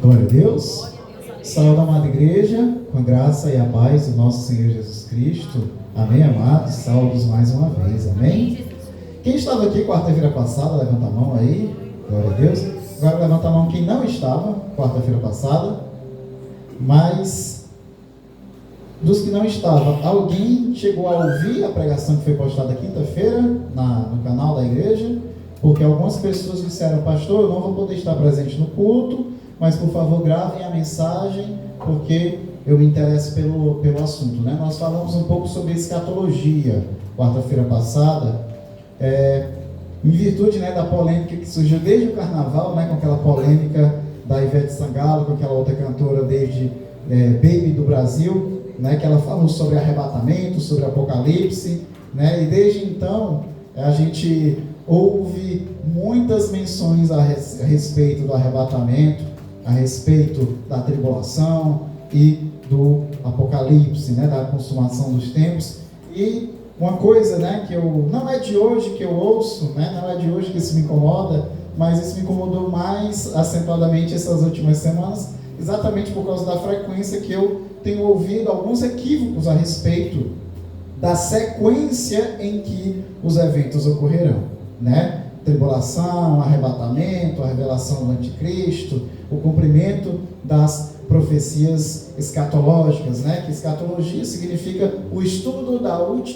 Glória a Deus. Saúde, amada igreja, com a graça e a paz do nosso Senhor Jesus Cristo. Amém, amados? Saúdos mais uma vez, amém? Quem estava aqui quarta-feira passada, levanta a mão aí. Glória a Deus. Agora levanta a mão quem não estava quarta-feira passada. Mas dos que não estavam, alguém chegou a ouvir a pregação que foi postada quinta-feira no canal da igreja? Porque algumas pessoas disseram: pastor, eu não vou poder estar presente no culto, mas por favor gravem a mensagem, porque eu me interesso pelo assunto, né? Nós falamos um pouco sobre escatologia quarta-feira passada, em virtude, né, da polêmica que surgiu desde o carnaval, né, com aquela polêmica da Ivete Sangalo, com aquela outra cantora desde Baby do Brasil, né, que ela falou sobre arrebatamento, sobre apocalipse, né, e desde então a gente houve muitas menções a respeito do arrebatamento, a respeito da tribulação e do apocalipse, né, da consumação dos tempos. E uma coisa, né, que não é de hoje que eu ouço, né, não é de hoje que isso me incomoda, mas isso me incomodou mais acentuadamente essas últimas semanas, exatamente por causa da frequência que eu tenho ouvido alguns equívocos a respeito da sequência em que os eventos ocorrerão, né? Tribulação, arrebatamento, a revelação do anticristo, o cumprimento das profecias escatológicas, né? Que escatologia significa o estudo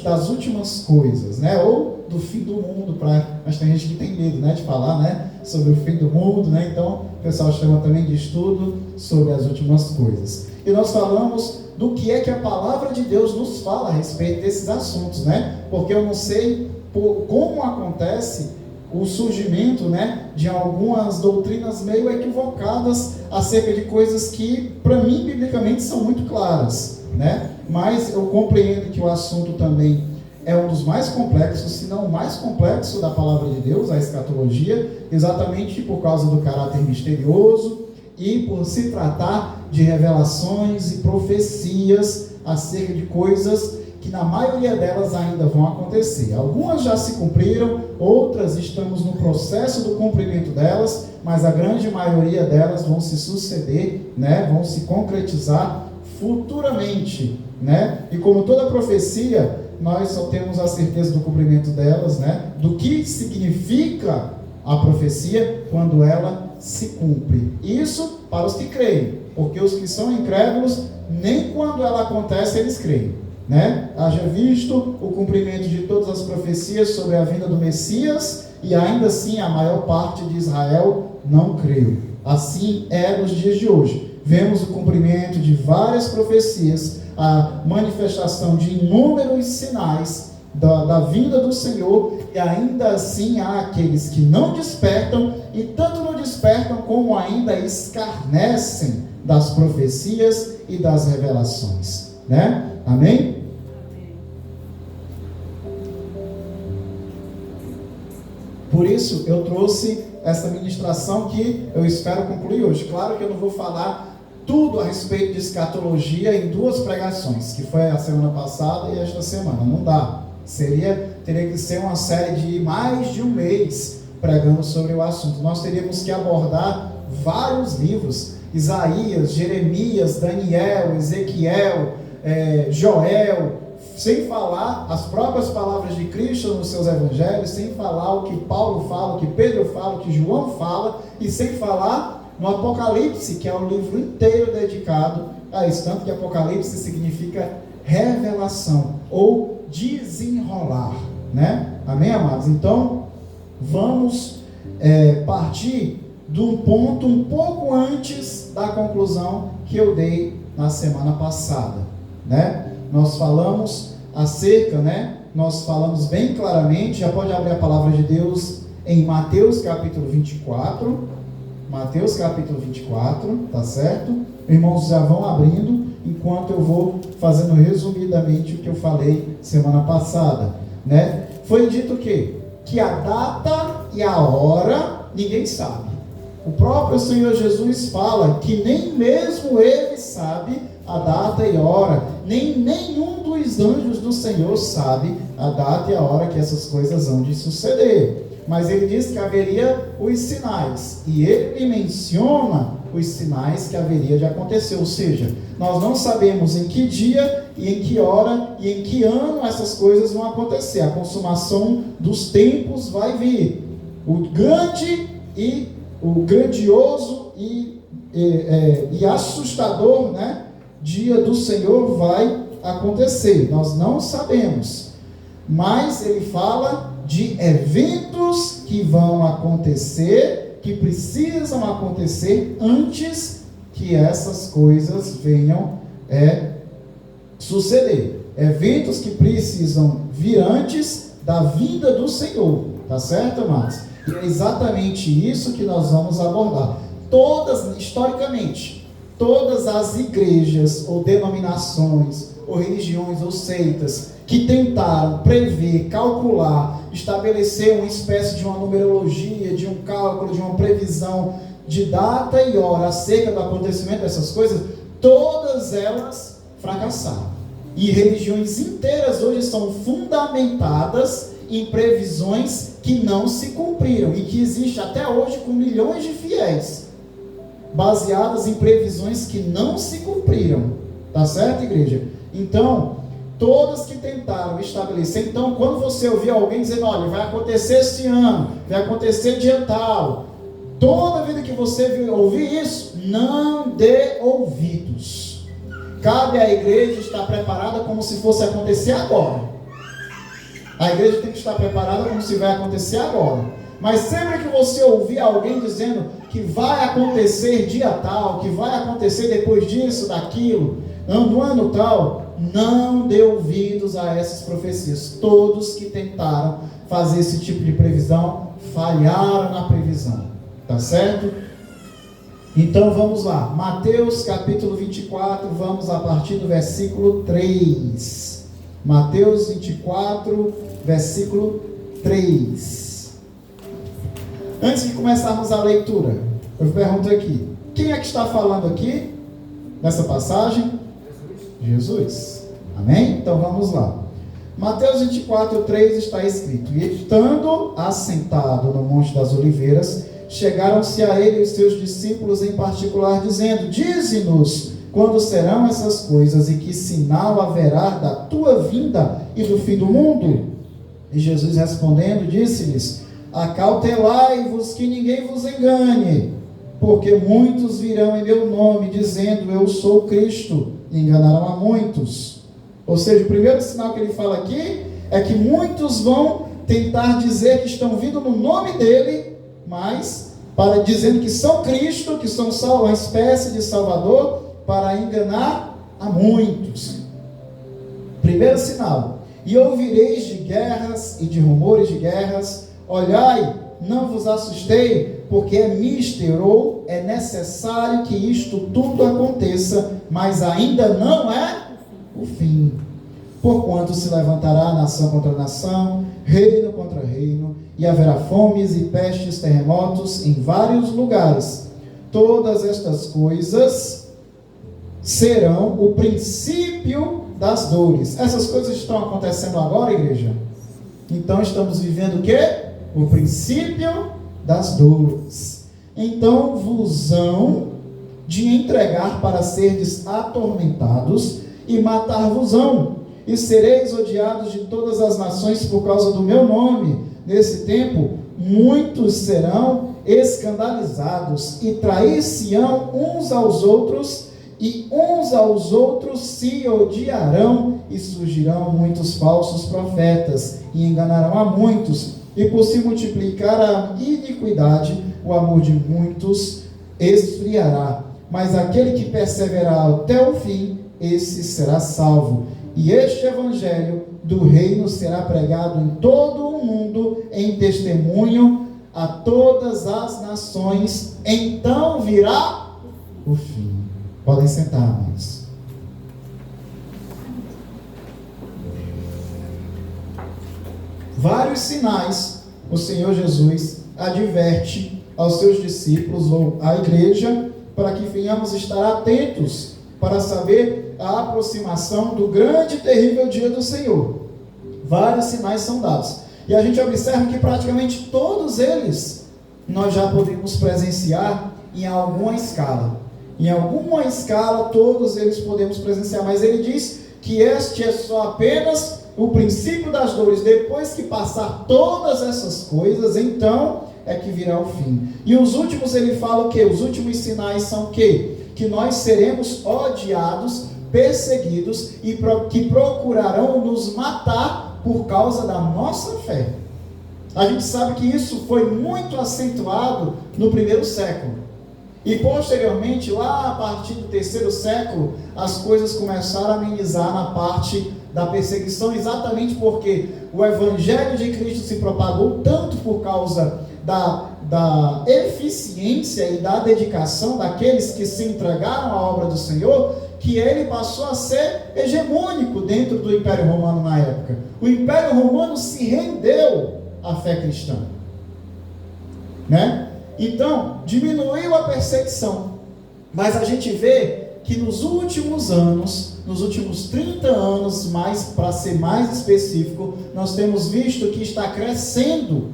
das últimas coisas, né? Ou do fim do mundo, mas tem gente que tem medo, né, de falar, né, sobre o fim do mundo, né? Então o pessoal chama também de estudo sobre as últimas coisas. E nós falamos do que é que a palavra de Deus nos fala a respeito desses assuntos, né? Porque eu não sei como acontece o surgimento, né, de algumas doutrinas meio equivocadas acerca de coisas que, para mim, biblicamente são muito claras, né? Mas eu compreendo que o assunto também é um dos mais complexos, se não o mais complexo da palavra de Deus, a escatologia, exatamente por causa do caráter misterioso e por se tratar de revelações e profecias acerca de coisas que na maioria delas ainda vão acontecer. Algumas já se cumpriram, outras estamos no processo do cumprimento delas, mas a grande maioria delas vão se suceder, né? Vão se concretizar futuramente, né? E como toda profecia, nós só temos a certeza do cumprimento delas, né? Do que significa a profecia quando ela se cumpre. Isso para os que creem, porque os que são incrédulos, nem quando ela acontece eles creem, né? Haja visto o cumprimento de todas as profecias sobre a vinda do Messias, e ainda assim a maior parte de Israel não creu. Assim é nos dias de hoje. Vemos o cumprimento de várias profecias, a manifestação de inúmeros sinais da vinda do Senhor, e ainda assim há aqueles que não despertam, e tanto não despertam como ainda escarnecem das profecias e das revelações, né? Amém? Por isso eu trouxe essa ministração que eu espero concluir hoje. Claro que eu não vou falar tudo a respeito de escatologia em 2 pregações, que foi a semana passada e esta semana. Não dá. Teria que ser uma série de mais de um mês pregando sobre o assunto. Nós teríamos que abordar vários livros: Isaías, Jeremias, Daniel, Ezequiel, Joel, sem falar as próprias palavras de Cristo nos seus evangelhos, sem falar o que Paulo fala, o que Pedro fala, o que João fala, e sem falar no Apocalipse, que é um livro inteiro dedicado a isso. Tanto que Apocalipse significa revelação ou desenrolar, né? Amém, amados? Então vamos partir de um ponto um pouco antes da conclusão que eu dei na semana passada, né? Nós falamos acerca, né? Nós falamos bem claramente, já pode abrir a palavra de Deus em Mateus capítulo 24, Mateus capítulo 24, tá certo? Irmãos, já vão abrindo, enquanto eu vou fazendo resumidamente o que eu falei semana passada, né? Foi dito que a data e a hora ninguém sabe. O próprio Senhor Jesus fala que nem mesmo Ele sabe a data e a hora, nem nenhum dos anjos do Senhor sabe a data e a hora que essas coisas hão de suceder. mas ele diz que haveria os sinais, e ele menciona os sinais que haveria de acontecer, ou seja, nós não sabemos em que dia, e em que hora, e em que ano essas coisas vão acontecer. A consumação dos tempos vai vir, o grande e o grandioso e assustador, né, dia do Senhor vai acontecer. Nós não sabemos, mas ele fala de eventos que vão acontecer, que precisam acontecer antes que essas coisas venham suceder. Eventos que precisam vir antes da vinda do Senhor, tá certo, amados? E é exatamente isso que nós vamos abordar. Historicamente, todas as igrejas ou denominações ou religiões ou seitas que tentaram prever, calcular, estabelecer uma espécie de uma numerologia, de um cálculo, de uma previsão de data e hora acerca do acontecimento dessas coisas, todas elas fracassaram. E religiões inteiras hoje são fundamentadas em previsões que não se cumpriram e que existe até hoje com milhões de fiéis, baseadas em previsões que não se cumpriram. Tá certo, igreja? Então, todas que tentaram estabelecer, então quando você ouvir alguém dizendo, olha, vai acontecer esse ano, vai acontecer dia tal, toda vida que você ouvir isso, não dê ouvidos. Cabe à igreja estar preparada como se fosse acontecer agora. A igreja tem que estar preparada como se vai acontecer agora. Mas sempre que você ouvir alguém dizendo que vai acontecer dia tal, que vai acontecer depois disso, daquilo, no ano tal, não dê ouvidos a essas profecias. Todos que tentaram fazer esse tipo de previsão falharam na previsão. Tá certo? Então vamos lá. Mateus capítulo 24, vamos a partir do versículo 3. Mateus 24, versículo 3. Antes de começarmos a leitura, eu pergunto aqui, quem é que está falando aqui nessa passagem? Jesus. Amém? Então vamos lá. Mateus 24, 3 está escrito: E estando assentado no Monte das Oliveiras, chegaram-se a ele os seus discípulos em particular, dizendo: Dize-nos quando serão essas coisas, e que sinal haverá da tua vinda e do fim do mundo? E Jesus respondendo, disse-lhes: Acautelai-vos que ninguém vos engane, porque muitos virão em meu nome, dizendo, eu sou Cristo, e enganarão a muitos. Ou seja, o primeiro sinal que ele fala aqui é que muitos vão tentar dizer que estão vindo no nome dele, mas dizendo que são Cristo, que são uma espécie de Salvador, para enganar a muitos. Primeiro sinal: e ouvireis de guerras e de rumores de guerras, olhai, não vos assustei, porque é mister, ou é necessário que isto tudo aconteça, mas ainda não é o fim. Porquanto se levantará nação contra nação, reino contra reino, e haverá fomes e pestes, terremotos em vários lugares. Todas estas coisas serão o princípio das dores. Essas coisas estão acontecendo agora, igreja? Então estamos vivendo o quê? O princípio das dores. Então vos hão de entregar para serdes atormentados, e matar-vos-ão, e sereis odiados de todas as nações por causa do meu nome. Nesse tempo, muitos serão escandalizados, e trair-se-ão uns aos outros, e uns aos outros se odiarão, e surgirão muitos falsos profetas, e enganarão a muitos, e por se multiplicar a iniquidade, o amor de muitos esfriará. Mas aquele que perseverar até o fim, esse será salvo. E este evangelho do reino será pregado em todo o mundo, em testemunho a todas as nações, então virá o fim. Podem sentar, amados. Vários sinais o Senhor Jesus adverte aos seus discípulos ou à igreja, para que venhamos estar atentos para saber a aproximação do grande e terrível dia do Senhor. Vários sinais são dados. E a gente observa que praticamente todos eles nós já podemos presenciar em alguma escala. Em alguma escala todos eles podemos presenciar, mas ele diz que este é só apenas o princípio das dores. Depois que passar todas essas coisas, então é que virá o fim. E os últimos, ele fala o quê? Os últimos sinais são o quê? Que nós seremos odiados, perseguidos e que procurarão nos matar por causa da nossa fé. A gente sabe que isso foi muito acentuado no primeiro século. E posteriormente, lá a partir do terceiro século, as coisas começaram a amenizar na parte da perseguição, exatamente porque o Evangelho de Cristo se propagou tanto por causa da eficiência e da dedicação daqueles que se entregaram à obra do Senhor, que ele passou a ser hegemônico dentro do Império Romano na época. O Império Romano se rendeu à fé cristã, né? Então, diminuiu a perseguição, mas a gente vê que nos últimos anos, nos últimos 30 anos, mais para ser mais específico, nós temos visto que está crescendo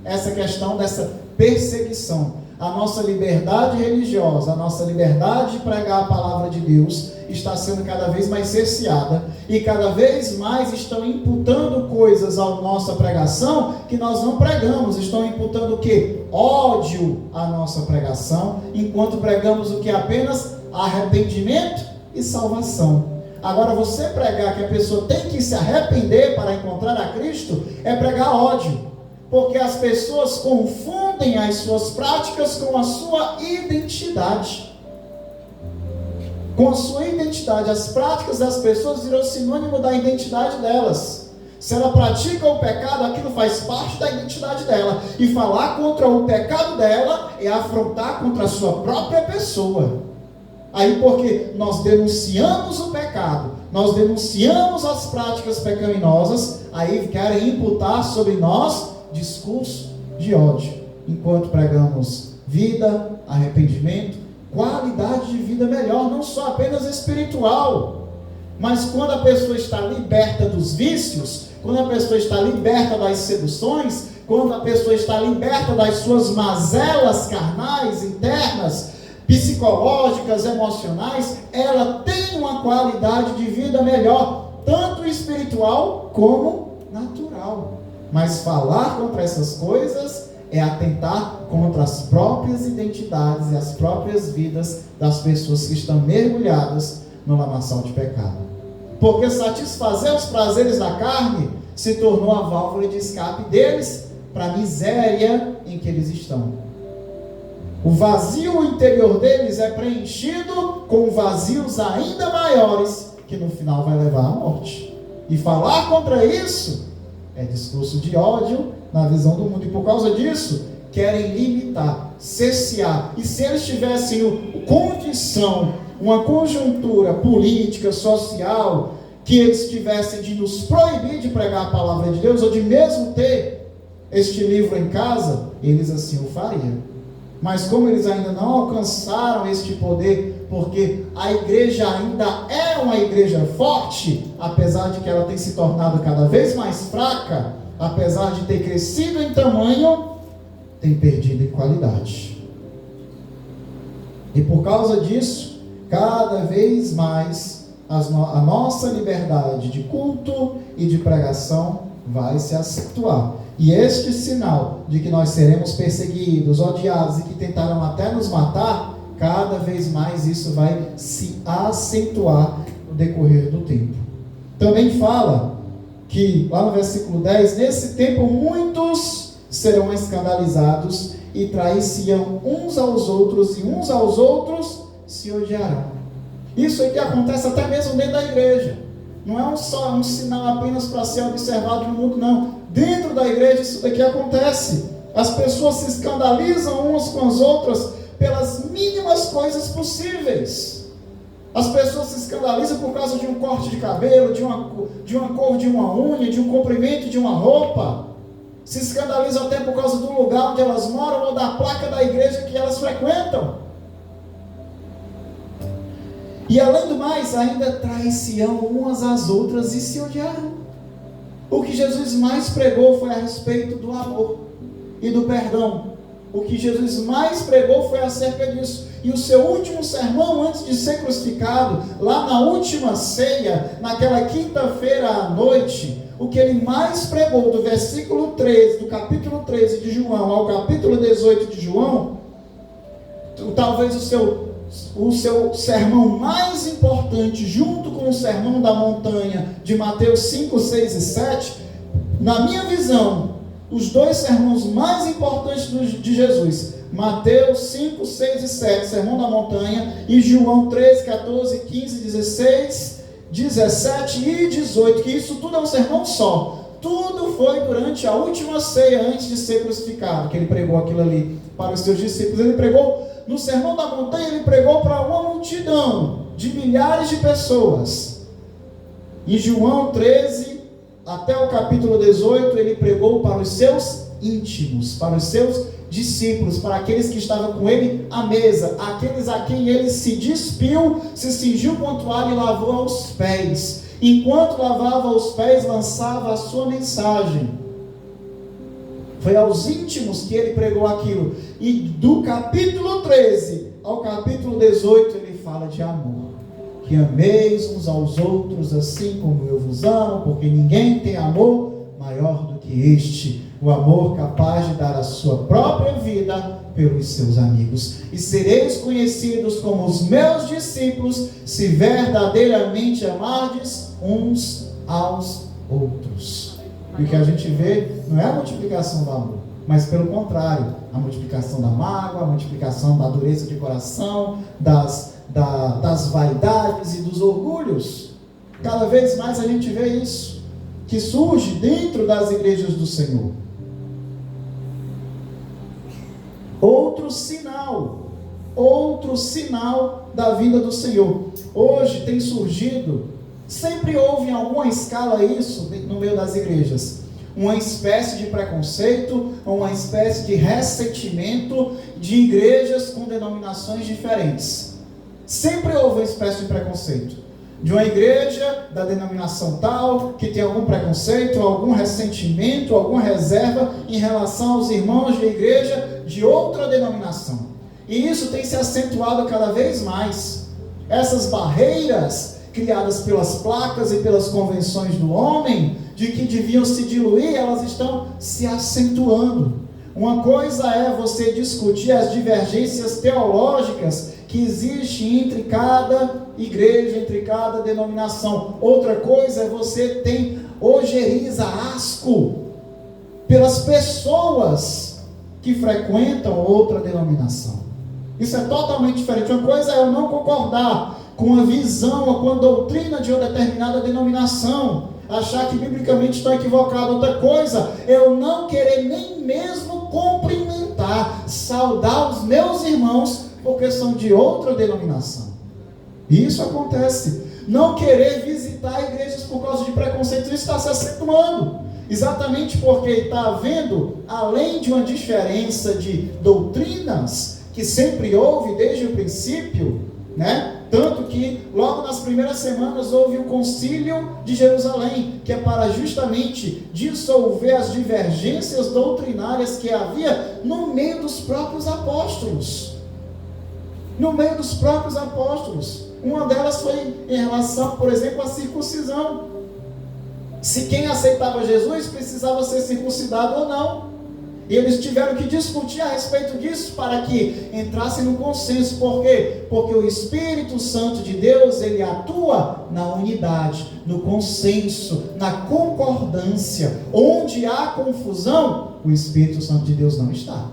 essa questão dessa perseguição. A nossa liberdade religiosa, a nossa liberdade de pregar a palavra de Deus está sendo cada vez mais cerceada e cada vez mais estão imputando coisas à nossa pregação que nós não pregamos. Estão imputando o quê? Ódio à nossa pregação, enquanto pregamos o que? Apenas arrependimento e salvação. Agora, você pregar que a pessoa tem que se arrepender para encontrar a Cristo é pregar ódio. Porque as pessoas confundem as suas práticas com a sua identidade. Com a sua identidade. As práticas das pessoas viram sinônimo da identidade delas. Se ela pratica o pecado, aquilo faz parte da identidade dela. E falar contra o pecado dela é afrontar contra a sua própria pessoa. Aí, porque nós denunciamos o pecado, nós denunciamos as práticas pecaminosas, aí querem imputar sobre nós discurso de ódio, enquanto pregamos vida, arrependimento, qualidade de vida melhor, não só apenas espiritual, mas quando a pessoa está liberta dos vícios, quando a pessoa está liberta das seduções, quando a pessoa está liberta das suas mazelas carnais, internas, psicológicas, emocionais, ela tem uma qualidade de vida melhor, tanto espiritual como natural. Mas falar contra essas coisas é atentar contra as próprias identidades e as próprias vidas das pessoas que estão mergulhadas no lamaçal de pecado. Porque satisfazer os prazeres da carne se tornou a válvula de escape deles para a miséria em que eles estão. O vazio interior deles é preenchido com vazios ainda maiores, que no final vai levar à morte. E falar contra isso é discurso de ódio na visão do mundo. E por causa disso, querem limitar, cercear. E se eles tivessem condição, uma conjuntura política, social, que eles tivessem de nos proibir de pregar a palavra de Deus, ou de mesmo ter este livro em casa, eles assim o fariam. Mas como eles ainda não alcançaram este poder, porque a igreja ainda é uma igreja forte, apesar de que ela tem se tornado cada vez mais fraca, apesar de ter crescido em tamanho, tem perdido em qualidade. E por causa disso, cada vez mais a nossa liberdade de culto e de pregação vai se acentuar. E este sinal de que nós seremos perseguidos, odiados e que tentarão até nos matar, cada vez mais isso vai se acentuar no decorrer do tempo. Também fala que, lá no versículo 10, nesse tempo muitos serão escandalizados e trair-se-ão uns aos outros, e uns aos outros se odiarão. Isso aqui acontece até mesmo dentro da igreja. Não é só um sinal apenas para ser observado no mundo, não. Dentro da igreja isso daqui acontece. As pessoas se escandalizam umas com as outras pelas mínimas coisas possíveis. As pessoas se escandalizam por causa de um corte de cabelo, de uma cor de uma unha, de um comprimento de uma roupa. Se escandalizam até por causa do lugar onde elas moram ou da placa da igreja que elas frequentam. E além do mais, ainda trair-se-ão umas às outras e se odiarão. O que Jesus mais pregou foi a respeito do amor e do perdão. O que Jesus mais pregou foi acerca disso. E o seu último sermão, antes de ser crucificado, lá na última ceia, naquela quinta-feira à noite, o que ele mais pregou, do versículo 13, do capítulo 13 de João ao capítulo 18 de João, talvez o seu sermão mais importante, junto com o sermão da montanha de Mateus 5, 6 e 7, na minha visão, os dois sermões mais importantes de Jesus, Mateus 5, 6 e 7, sermão da montanha, e João 13, 14, 15, 16, 17 e 18, que isso tudo é um sermão só. Tudo foi durante a última ceia, antes de ser crucificado, que ele pregou aquilo ali para os seus discípulos. Ele pregou no sermão da montanha, ele pregou para uma multidão de milhares de pessoas. Em João 13 até o capítulo 18, ele pregou para os seus íntimos, para os seus discípulos, para aqueles que estavam com ele à mesa, aqueles a quem ele se despiu, se cingiu com a toalha e lavou aos pés. Enquanto lavava os pés, lançava a sua mensagem. Foi aos íntimos que ele pregou aquilo. E do capítulo 13 ao capítulo 18, ele fala de amor. Que ameis uns aos outros assim como eu vos amo, porque ninguém tem amor maior do que este, o amor capaz de dar a sua própria vida pelos seus amigos. E sereis conhecidos como os meus discípulos, se verdadeiramente amardes uns aos outros. E o que a gente vê não é a multiplicação do amor, mas pelo contrário, a multiplicação da mágoa, a multiplicação da dureza de coração, das vaidades e dos orgulhos. Cada vez mais a gente vê isso, que surge dentro das igrejas do Senhor. Outro sinal da vinda do Senhor. Hoje tem surgido, sempre houve em alguma escala isso no meio das igrejas, uma espécie de preconceito, uma espécie de ressentimento de igrejas com denominações diferentes. Sempre houve uma espécie de preconceito de uma igreja da denominação tal, que tem algum preconceito, algum ressentimento, alguma reserva em relação aos irmãos de igreja de outra denominação. E isso tem se acentuado cada vez mais. Essas barreiras criadas pelas placas e pelas convenções do homem, de que deviam se diluir, elas estão se acentuando. Uma coisa é você discutir as divergências teológicas que existem entre cada igreja, entre cada denominação. Outra coisa é você ter ojeriza, asco pelas pessoas que frequentam outra denominação. Isso é totalmente diferente. Uma coisa é eu não concordar com a visão ou com a doutrina de uma determinada denominação, achar que biblicamente está equivocado. Outra coisa é eu não querer nem mesmo cumprimentar, saudar os meus irmãos porque são de outra denominação. E isso acontece. Não querer visitar igrejas por causa de preconceito, isso está se acentuando. Exatamente porque está havendo, além de uma diferença de doutrinas, que sempre houve desde o princípio, né? Tanto que logo nas primeiras semanas houve o Concílio de Jerusalém, que é para justamente dissolver as divergências doutrinárias que havia no meio dos próprios apóstolos. No meio dos próprios apóstolos. Uma delas foi em relação, por exemplo, à circuncisão. Se quem aceitava Jesus precisava ser circuncidado ou não. E eles tiveram que discutir a respeito disso para que entrassem no consenso. Por quê? Porque o Espírito Santo de Deus, ele atua na unidade, no consenso, na concordância. Onde há confusão, o Espírito Santo de Deus não está.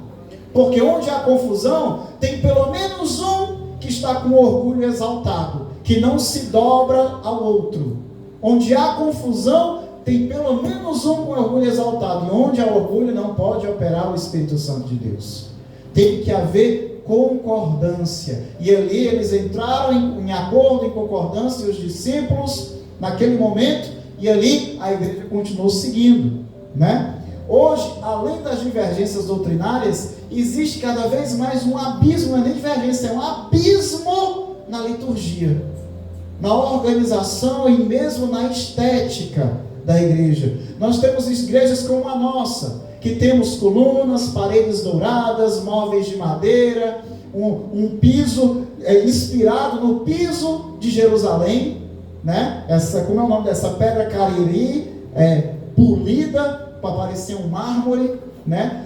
Porque onde há confusão, tem pelo menos um que está com orgulho exaltado, que não se dobra ao outro. Onde há confusão, tem pelo menos um com orgulho exaltado. E onde há orgulho, não pode operar o Espírito Santo de Deus. Tem que haver concordância. E ali eles entraram em acordo, em concordância, os discípulos, naquele momento, e ali a igreja continuou seguindo, né? Hoje, além das divergências doutrinárias, existe cada vez mais um abismo, não é nem divergência, é um abismo na liturgia, na organização e mesmo na estética da igreja. Nós temos igrejas como a nossa, que temos colunas, paredes douradas, móveis de madeira, um piso inspirado no piso de Jerusalém, né? Como é o nome dessa pedra? Cariri, polida para parecer um mármore, né?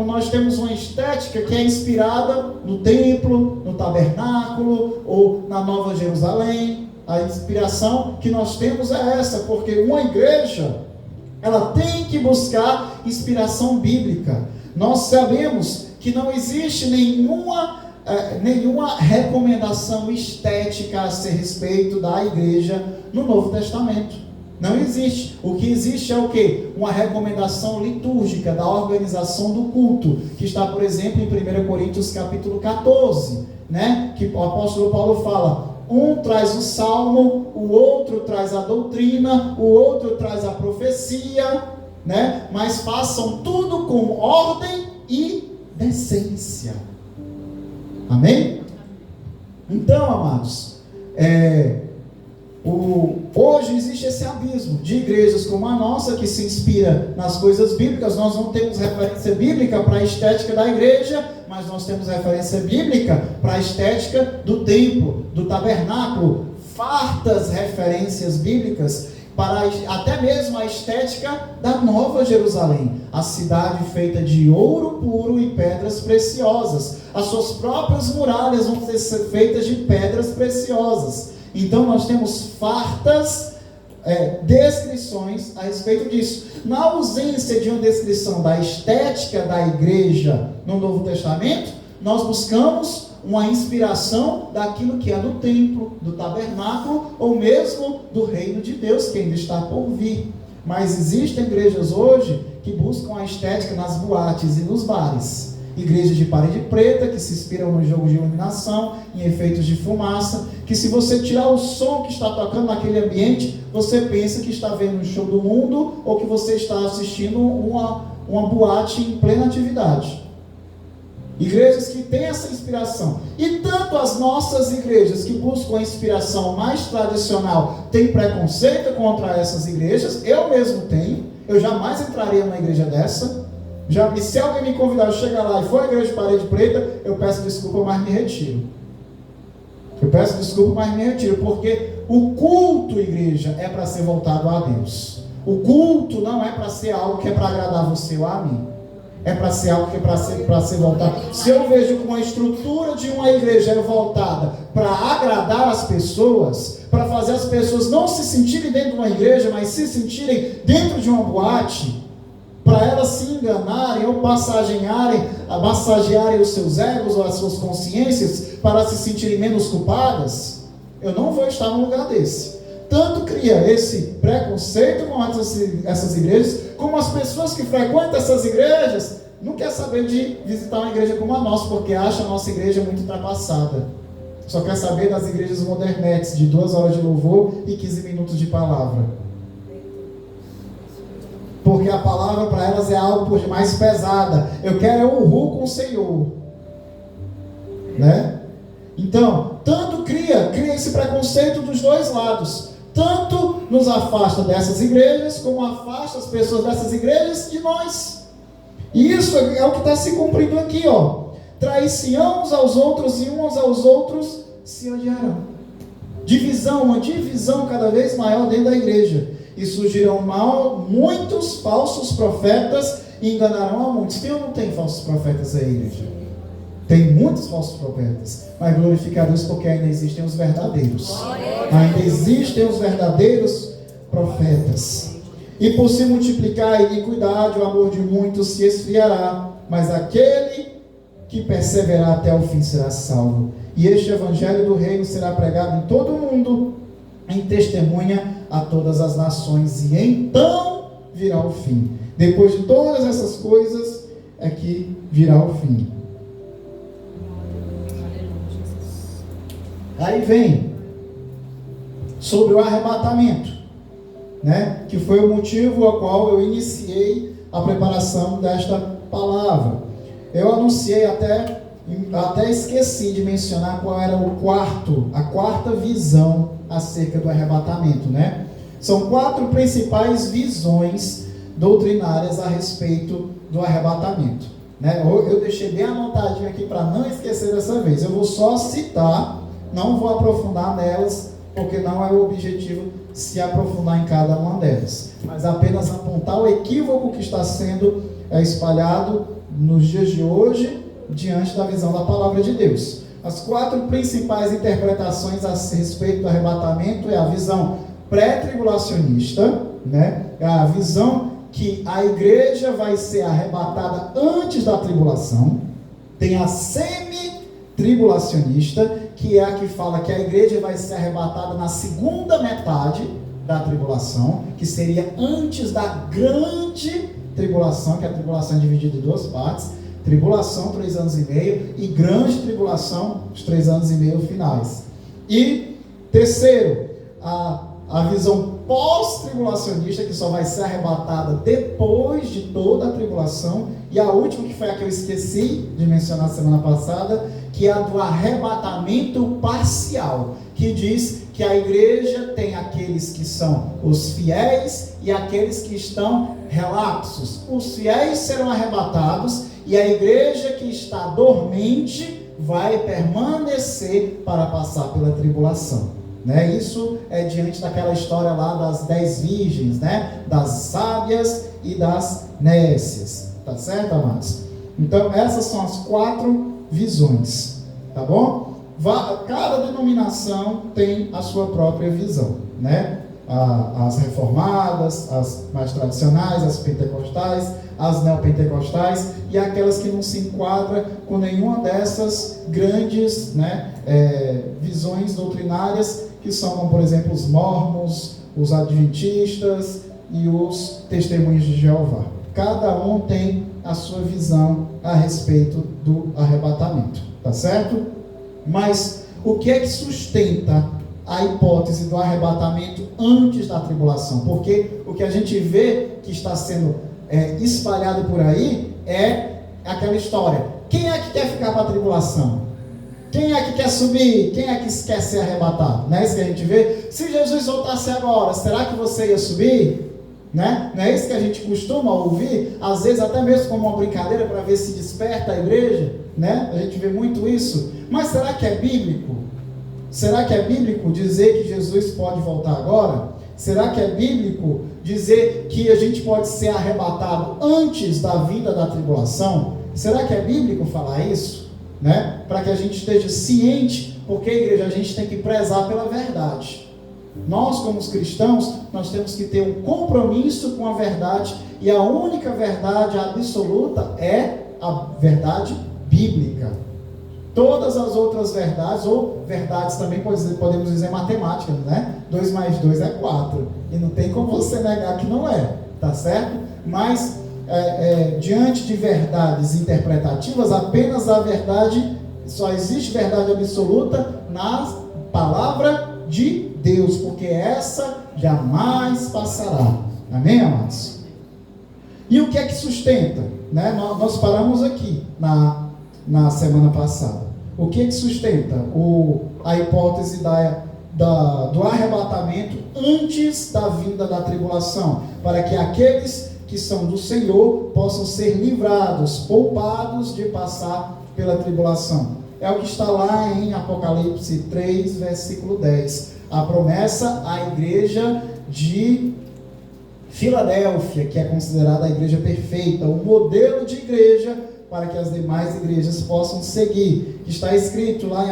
Nós temos uma estética que é inspirada no templo, no tabernáculo ou na Nova Jerusalém. A inspiração que nós temos é essa, porque uma igreja, ela tem que buscar inspiração bíblica. Nós sabemos que não existe nenhuma recomendação estética a ser respeito da igreja no Novo Testamento. Não existe. O que existe é o quê? Uma recomendação litúrgica da organização do culto, que está, por exemplo, em 1 Coríntios capítulo 14, né? Que o apóstolo Paulo fala: um traz o salmo, o outro traz a doutrina, o outro traz a profecia, né? Mas façam tudo com ordem e decência. Amém? Então, amados, hoje existe esse abismo de igrejas como a nossa, que se inspira nas coisas bíblicas. Nós não temos referência bíblica para a estética da igreja, mas nós temos referência bíblica para a estética do templo, do tabernáculo, fartas referências bíblicas para até mesmo a estética da Nova Jerusalém, a cidade feita de ouro puro e pedras preciosas. As suas próprias muralhas vão ser feitas de pedras preciosas. Então nós temos fartas descrições a respeito disso. Na ausência de uma descrição da estética da igreja no Novo Testamento, nós buscamos uma inspiração daquilo que é do templo, do tabernáculo, ou mesmo do reino de Deus, que ainda está por vir. Mas existem igrejas hoje que buscam a estética nas boates e nos bares. Igrejas de parede preta, que se inspiram no jogo de iluminação, em efeitos de fumaça, que se você tirar o som que está tocando naquele ambiente, você pensa que está vendo um show do mundo, ou que você está assistindo uma boate em plena atividade. Igrejas que têm essa inspiração. E tanto as nossas igrejas que buscam a inspiração mais tradicional têm preconceito contra essas igrejas. Eu mesmo tenho. Eu jamais entraria numa igreja dessa. Se alguém me convidar, eu chegar lá e for a igreja de parede preta, eu peço desculpa, mas me retiro. Eu peço desculpa, mas me retiro. Porque o culto, igreja, é para ser voltado a Deus. O culto não é para ser algo que é para agradar você ou a mim. É para ser algo que é para ser voltado. Se eu vejo que uma estrutura de uma igreja é voltada para agradar as pessoas, para fazer as pessoas não se sentirem dentro de uma igreja, mas se sentirem dentro de uma boate, para elas se enganarem ou massagearem os seus egos ou as suas consciências para se sentirem menos culpadas, eu não vou estar num lugar desse. Tanto cria esse preconceito com essas igrejas, como as pessoas que frequentam essas igrejas não querem saber de visitar uma igreja como a nossa, porque acham a nossa igreja muito ultrapassada. Só quer saber das igrejas modernetes, de 2 horas de louvor e 15 minutos de palavra. Porque a palavra para elas é algo mais pesada. Eu quero o com o Senhor. Né? Então, tanto cria esse preconceito dos dois lados. Tanto nos afasta dessas igrejas, como afasta as pessoas dessas igrejas de nós. E isso é o que está se cumprindo aqui, ó. Trair-se uns aos outros e uns aos outros se odiarão. Uma divisão cada vez maior dentro da igreja. E surgirão muitos falsos profetas e enganarão a muitos. Tem ou não tem falsos profetas aí, igreja? Tem muitos falsos profetas, mas glorificar a Deus porque ainda existem os verdadeiros. Ainda existem os verdadeiros profetas. E por se multiplicar a iniquidade, o amor de muitos se esfriará, mas aquele que perseverar até o fim será salvo. E este evangelho do reino será pregado em todo o mundo, em testemunha a todas as nações, e então virá o fim. Depois de todas essas coisas é que virá o fim. Aí vem sobre o arrebatamento, né? Que foi o motivo ao qual eu iniciei a preparação desta palavra. Eu anunciei até esqueci de mencionar qual era a quarta visão acerca do arrebatamento, né? São 4 principais visões doutrinárias a respeito do arrebatamento, né? Eu deixei bem anotadinho aqui para não esquecer dessa vez. Eu vou só citar, não vou aprofundar nelas, porque não é o objetivo se aprofundar em cada uma delas, mas apenas apontar o equívoco que está sendo espalhado nos dias de hoje, diante da visão da palavra de Deus. As 4 principais interpretações a respeito do arrebatamento é a visão pré-tribulacionista, né? É a visão que a igreja vai ser arrebatada antes da tribulação. Tem a semi-tribulacionista, que é a que fala que a igreja vai ser arrebatada na segunda metade da tribulação, que seria antes da grande tribulação, que a tribulação é dividida em 2 partes: tribulação, 3 anos e meio, e grande tribulação, os 3 anos e meio finais. E terceiro, a visão pós-tribulacionista, que só vai ser arrebatada depois de toda a tribulação. E a última, que foi a que eu esqueci de mencionar semana passada, que é a do arrebatamento parcial, que diz que a igreja tem aqueles que são os fiéis e aqueles que estão relapsos. Os fiéis serão arrebatados e a igreja que está dormente vai permanecer para passar pela tribulação, né? Isso é diante daquela história lá das 10 virgens, né? Das sábias e das nécias, tá certo, amados? Então essas são as 4 visões, tá bom? Cada denominação tem a sua própria visão, né? As reformadas, as mais tradicionais, as pentecostais, as neopentecostais e aquelas que não se enquadram com nenhuma dessas grandes, né, visões doutrinárias, que são, como, por exemplo, os mormons, os adventistas e os testemunhos de Jeová. Cada um tem a sua visão a respeito do arrebatamento, tá certo? Mas o que é que sustenta a hipótese do arrebatamento antes da tribulação? Porque o que a gente vê que está sendo espalhado por aí é aquela história: quem é que quer ficar para a tribulação? Quem é que quer subir? Quem é que quer ser arrebatado? Não é isso que a gente vê? Se Jesus voltasse agora, será que você ia subir? Né? Não é isso que a gente costuma ouvir, às vezes até mesmo como uma brincadeira, para ver se desperta a igreja, né? A gente vê muito isso. Mas será que é bíblico? Será que é bíblico dizer que Jesus pode voltar agora? Será que é bíblico dizer que a gente pode ser arrebatado antes da vinda da tribulação? Será que é bíblico falar isso? Né? Para que a gente esteja ciente, porque, igreja, a gente tem que prezar pela verdade. Nós, como os cristãos, nós temos que ter um compromisso com a verdade, e a única verdade absoluta é a verdade bíblica. Todas as outras verdades, ou verdades também podemos dizer matemáticas, né? 2 mais 2 é 4, e não tem como você negar que não é, tá certo? Mas diante de verdades interpretativas, apenas a verdade, só existe verdade absoluta na palavra de Deus, porque essa jamais passará. Amém, amados? E o que é que sustenta? Né? Nós paramos aqui na semana passada. O que é que sustenta a hipótese do arrebatamento antes da vinda da tribulação? Para que aqueles que são do Senhor possam ser livrados, poupados de passar pela tribulação. É o que está lá em Apocalipse 3, versículo 10. A promessa à igreja de Filadélfia, que é considerada a igreja perfeita, o modelo de igreja para que as demais igrejas possam seguir. Está escrito lá em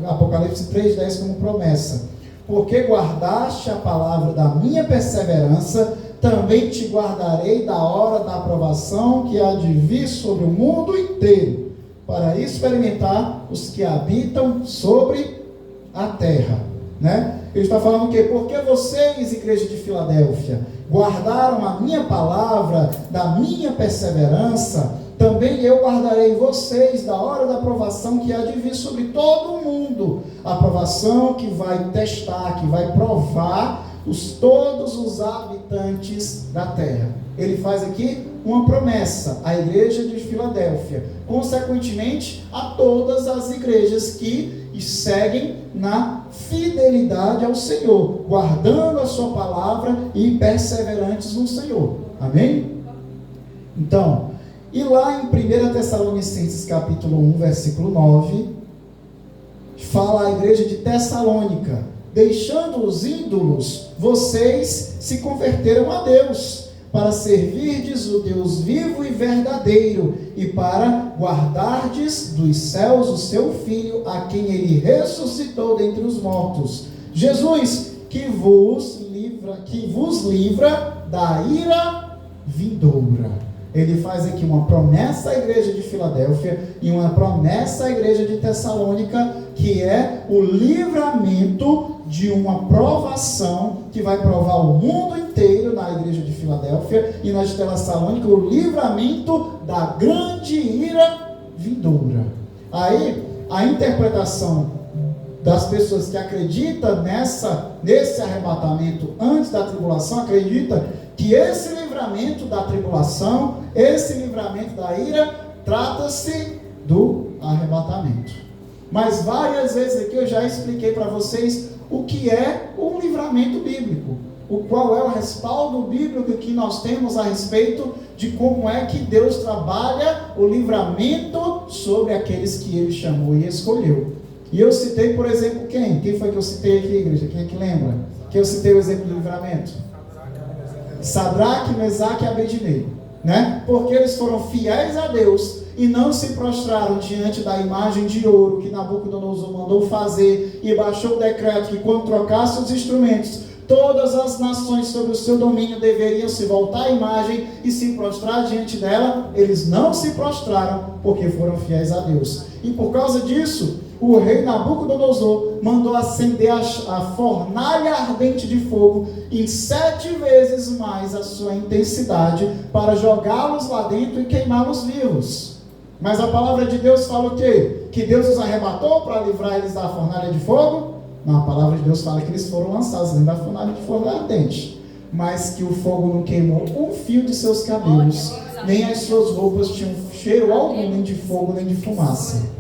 Apocalipse 3:10 como promessa: porque guardaste a palavra da minha perseverança, também te guardarei da hora da aprovação que há de vir sobre o mundo inteiro, para experimentar os que habitam sobre a terra. Né? Ele está falando o quê? Porque vocês, igreja de Filadélfia, guardaram a minha palavra da minha perseverança, também eu guardarei vocês da hora da aprovação que há de vir sobre todo o mundo. A aprovação que vai testar, que vai provar todos os habitantes da terra. Ele faz aqui uma promessa à igreja de Filadélfia: consequentemente, a todas as igrejas que seguem na fidelidade ao Senhor, guardando a sua palavra e perseverantes no Senhor. Amém? Então, e lá em 1 Tessalonicenses capítulo 1, versículo 9, fala a igreja de Tessalônica: deixando os ídolos, vocês se converteram a Deus, para servirdes o Deus vivo e verdadeiro, e para guardardes dos céus o seu Filho, a quem ele ressuscitou dentre os mortos, Jesus, que vos livra da ira vindoura. Ele faz aqui uma promessa à igreja de Filadélfia e uma promessa à igreja de Tessalônica, que é o livramento de uma provação que vai provar o mundo inteiro na igreja de Filadélfia, e na de Tessalônica o livramento da grande ira vindoura. Aí, a interpretação das pessoas que acreditam nesse arrebatamento antes da tribulação, acredita que esse livramento da tribulação, esse livramento da ira, trata-se do arrebatamento. Mas várias vezes aqui eu já expliquei para vocês o que é o livramento bíblico, qual é o respaldo bíblico que nós temos a respeito de como é que Deus trabalha o livramento sobre aqueles que Ele chamou e escolheu. E eu citei, por exemplo, quem? Quem foi que eu citei aqui, igreja? Quem é que lembra? Que eu citei o exemplo do livramento? Sadraque, Mesaque e Abednego, né? Porque eles foram fiéis a Deus e não se prostraram diante da imagem de ouro que Nabucodonosor mandou fazer, e baixou o decreto que, quando trocasse os instrumentos, todas as nações sob o seu domínio deveriam se voltar à imagem e se prostrar diante dela. Eles não se prostraram porque foram fiéis a Deus. E por causa disso, o rei Nabucodonosor mandou acender a fornalha ardente de fogo em 7 vezes mais a sua intensidade, para jogá-los lá dentro e queimá-los vivos. Mas a palavra de Deus fala o quê? Que Deus os arrebatou para livrar eles da fornalha de fogo? Não, a palavra de Deus fala que eles foram lançados dentro da fornalha de fogo ardente, mas que o fogo não queimou um fio de seus cabelos, nem as suas roupas tinham cheiro algum, nem de fogo, nem de fumaça.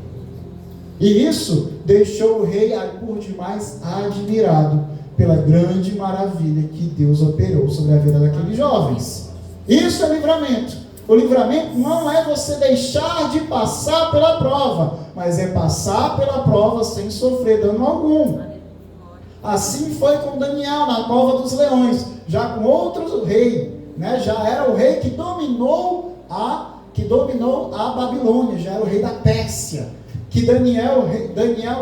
E isso deixou o rei por demais admirado pela grande maravilha que Deus operou sobre a vida daqueles jovens. Isso é livramento. O livramento não é você deixar de passar pela prova, mas é passar pela prova sem sofrer dano algum. Assim foi com Daniel na cova dos leões, já com outro rei, né? Já era o rei que dominou a Babilônia, já era o rei da Pérsia, que Daniel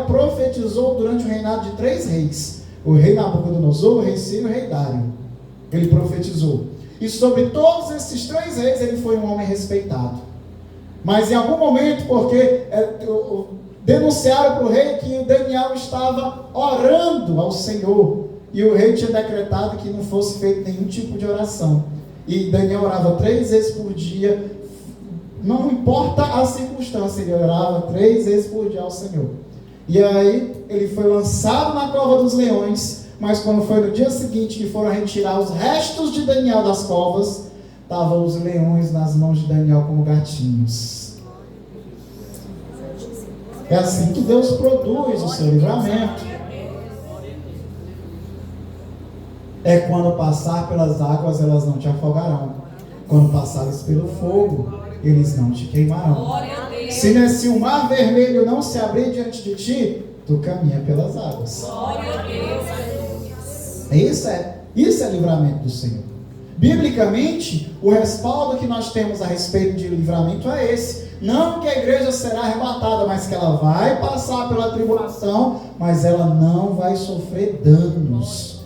profetizou durante o reinado de 3 reis, o rei Nabucodonosor, o rei Ciro e o rei Dário. Ele profetizou, e sobre todos esses 3 reis ele foi um homem respeitado. Mas em algum momento, porque denunciaram para o rei que o Daniel estava orando ao Senhor, e o rei tinha decretado que não fosse feito nenhum tipo de oração, e Daniel orava 3 vezes por dia, não importa a circunstância, ele orava 3 vezes por dia ao Senhor. E aí ele foi lançado na cova dos leões, mas quando foi no dia seguinte que foram retirar os restos de Daniel das covas, estavam os leões nas mãos de Daniel como gatinhos. É assim que Deus produz o seu livramento. É quando passar pelas águas, elas não te afogarão. Quando passares pelo fogo, eles não te queimarão. Se o mar vermelho não se abrir diante de ti, tu caminha pelas águas. Isso é livramento do Senhor. Biblicamente, o respaldo que nós temos a respeito de livramento é esse. Não que a igreja será arrebatada, mas que ela vai passar pela tribulação, mas ela não vai sofrer danos.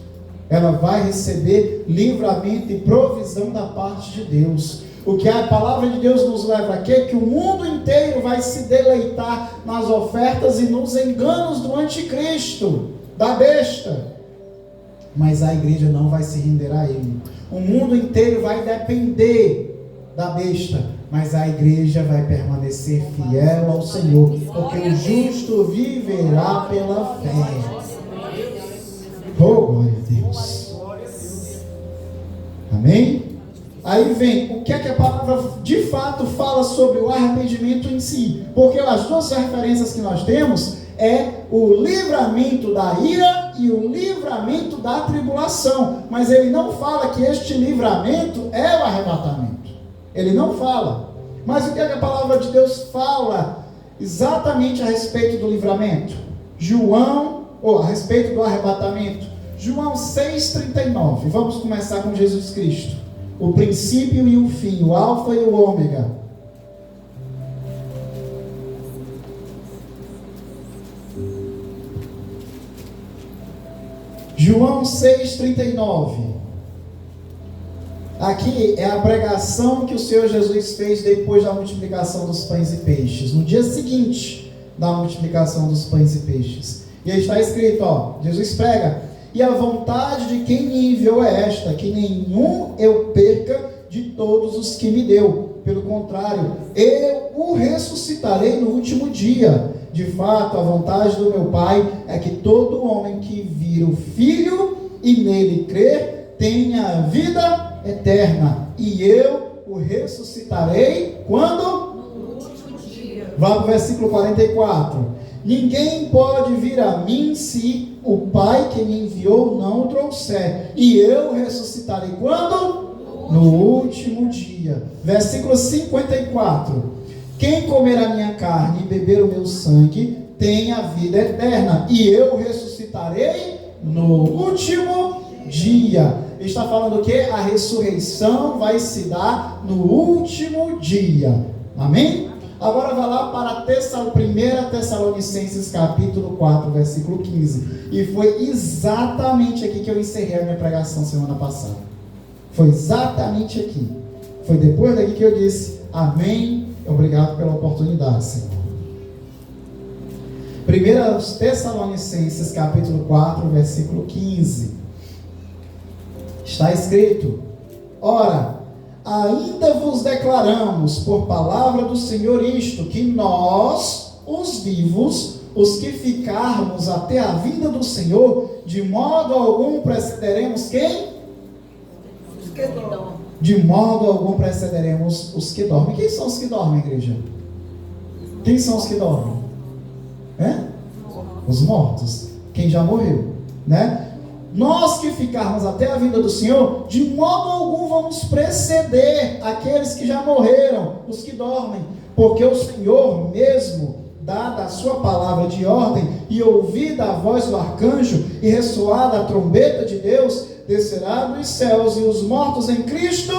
Ela vai receber livramento e provisão da parte de Deus. O que a palavra de Deus nos leva aqui é que o mundo inteiro vai se deleitar nas ofertas e nos enganos do anticristo, da besta. Mas a igreja não vai se render a ele. O mundo inteiro vai depender da besta, mas a igreja vai permanecer fiel ao Senhor, porque o justo viverá pela fé. Oh, glória a Deus. Amém? Aí vem, o que é que a palavra de fato fala sobre o arrependimento em si? Porque as duas referências que nós temos é o livramento da ira e o livramento da tribulação. Mas ele não fala que este livramento é o arrebatamento. Ele não fala. Mas o que é que a palavra de Deus fala exatamente a respeito do livramento? A respeito do arrebatamento. João 6,39. Vamos começar com Jesus Cristo. O princípio e o fim, o alfa e o ômega. João 6,39. Aqui é a pregação que o Senhor Jesus fez depois da multiplicação dos pães e peixes. No dia seguinte da multiplicação dos pães e peixes. E aí está escrito, Jesus prega: e a vontade de quem me enviou é esta, que nenhum eu perca de todos os que me deu. Pelo contrário, eu o ressuscitarei no último dia. De fato, a vontade do meu Pai é que todo homem que vir o Filho e nele crer tenha a vida eterna. E eu o ressuscitarei quando? No último dia. Vá para o versículo 44. Ninguém pode vir a mim se o Pai que me enviou não o trouxer. E eu ressuscitarei quando? No último dia. Versículo 54. Quem comer a minha carne e beber o meu sangue tem a vida eterna. E eu ressuscitarei no último dia. Ele está falando que a ressurreição vai se dar no último dia. Amém? Agora vai lá para 1 Tessalonicenses capítulo 4, versículo 15. E foi exatamente aqui que eu encerrei a minha pregação semana passada. Foi exatamente aqui. Foi depois daqui que eu disse: amém, obrigado pela oportunidade, Senhor. 1 Tessalonicenses capítulo 4, versículo 15. Está escrito: ora, ainda vos declaramos por palavra do Senhor isto, que nós, os vivos, os que ficarmos até a vinda do Senhor, de modo algum precederemos quem? Os que dormem. De modo algum precederemos os que dormem. Quem são os que dormem, igreja? Quem são os que dormem? Os mortos. Quem já morreu, né? Nós que ficarmos até a vinda do Senhor, de modo algum vamos preceder aqueles que já morreram, os que dormem, porque o Senhor mesmo, dada a sua palavra de ordem, e ouvida a voz do arcanjo, e ressoada a trombeta de Deus, descerá dos céus, e os mortos em Cristo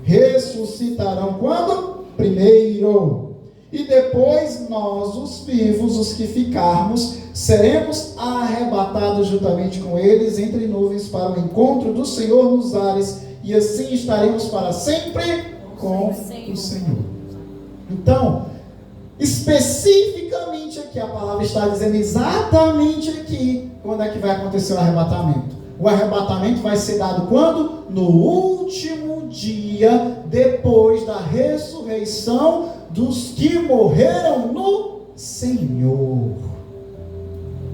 ressuscitarão quando? Primeiro. E depois nós, os vivos, os que ficarmos, seremos arrebatados juntamente com eles entre nuvens para o encontro do Senhor nos ares, e assim estaremos para sempre com o Senhor. Então, especificamente aqui, a palavra está dizendo exatamente aqui quando é que vai acontecer o arrebatamento. O arrebatamento vai ser dado quando? No último dia, depois da ressurreição dos que morreram no Senhor.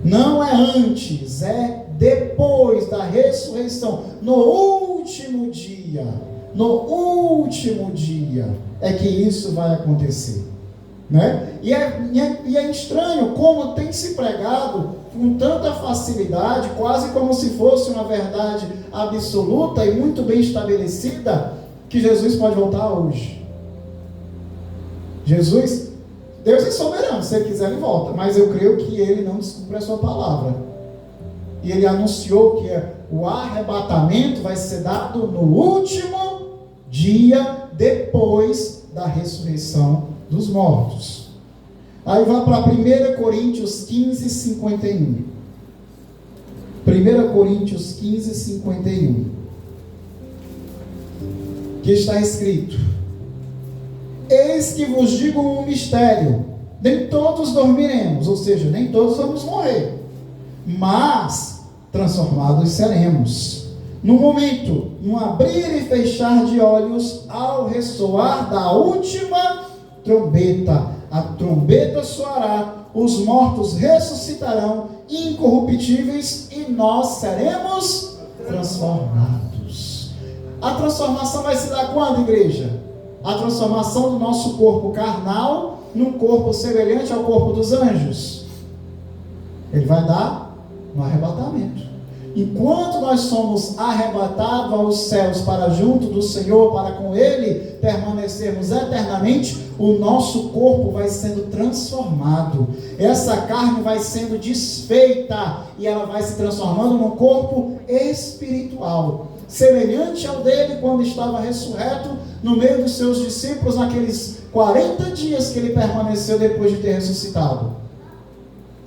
Não é antes, é depois da ressurreição. No último dia. No último dia é que isso vai acontecer, né? E é estranho como tem se pregado com tanta facilidade, quase como se fosse uma verdade absoluta e muito bem estabelecida, que Jesus pode voltar hoje. Deus é soberano, se Ele quiser Ele volta, mas eu creio que Ele não descumpre a sua palavra. E Ele anunciou que o arrebatamento vai ser dado no último dia, depois da ressurreição dos mortos. Aí vai para 1 Coríntios 15, 51. 1 Coríntios 15, 51. Que está escrito: eis que vos digo um mistério, nem todos dormiremos, ou seja, nem todos vamos morrer, mas transformados seremos, no momento, no abrir e fechar de olhos, ao ressoar da última trombeta. A trombeta soará, os mortos ressuscitarão incorruptíveis e nós seremos transformados. A transformação vai se dar quando, igreja? A transformação do nosso corpo carnal num corpo semelhante ao corpo dos anjos. Ele vai dar no arrebatamento. Enquanto nós somos arrebatados aos céus para junto do Senhor, para com Ele permanecermos eternamente, o nosso corpo vai sendo transformado. Essa carne vai sendo desfeita e ela vai se transformando num corpo espiritual, semelhante ao dele quando estava ressurreto no meio dos seus discípulos naqueles 40 dias que ele permaneceu depois de ter ressuscitado.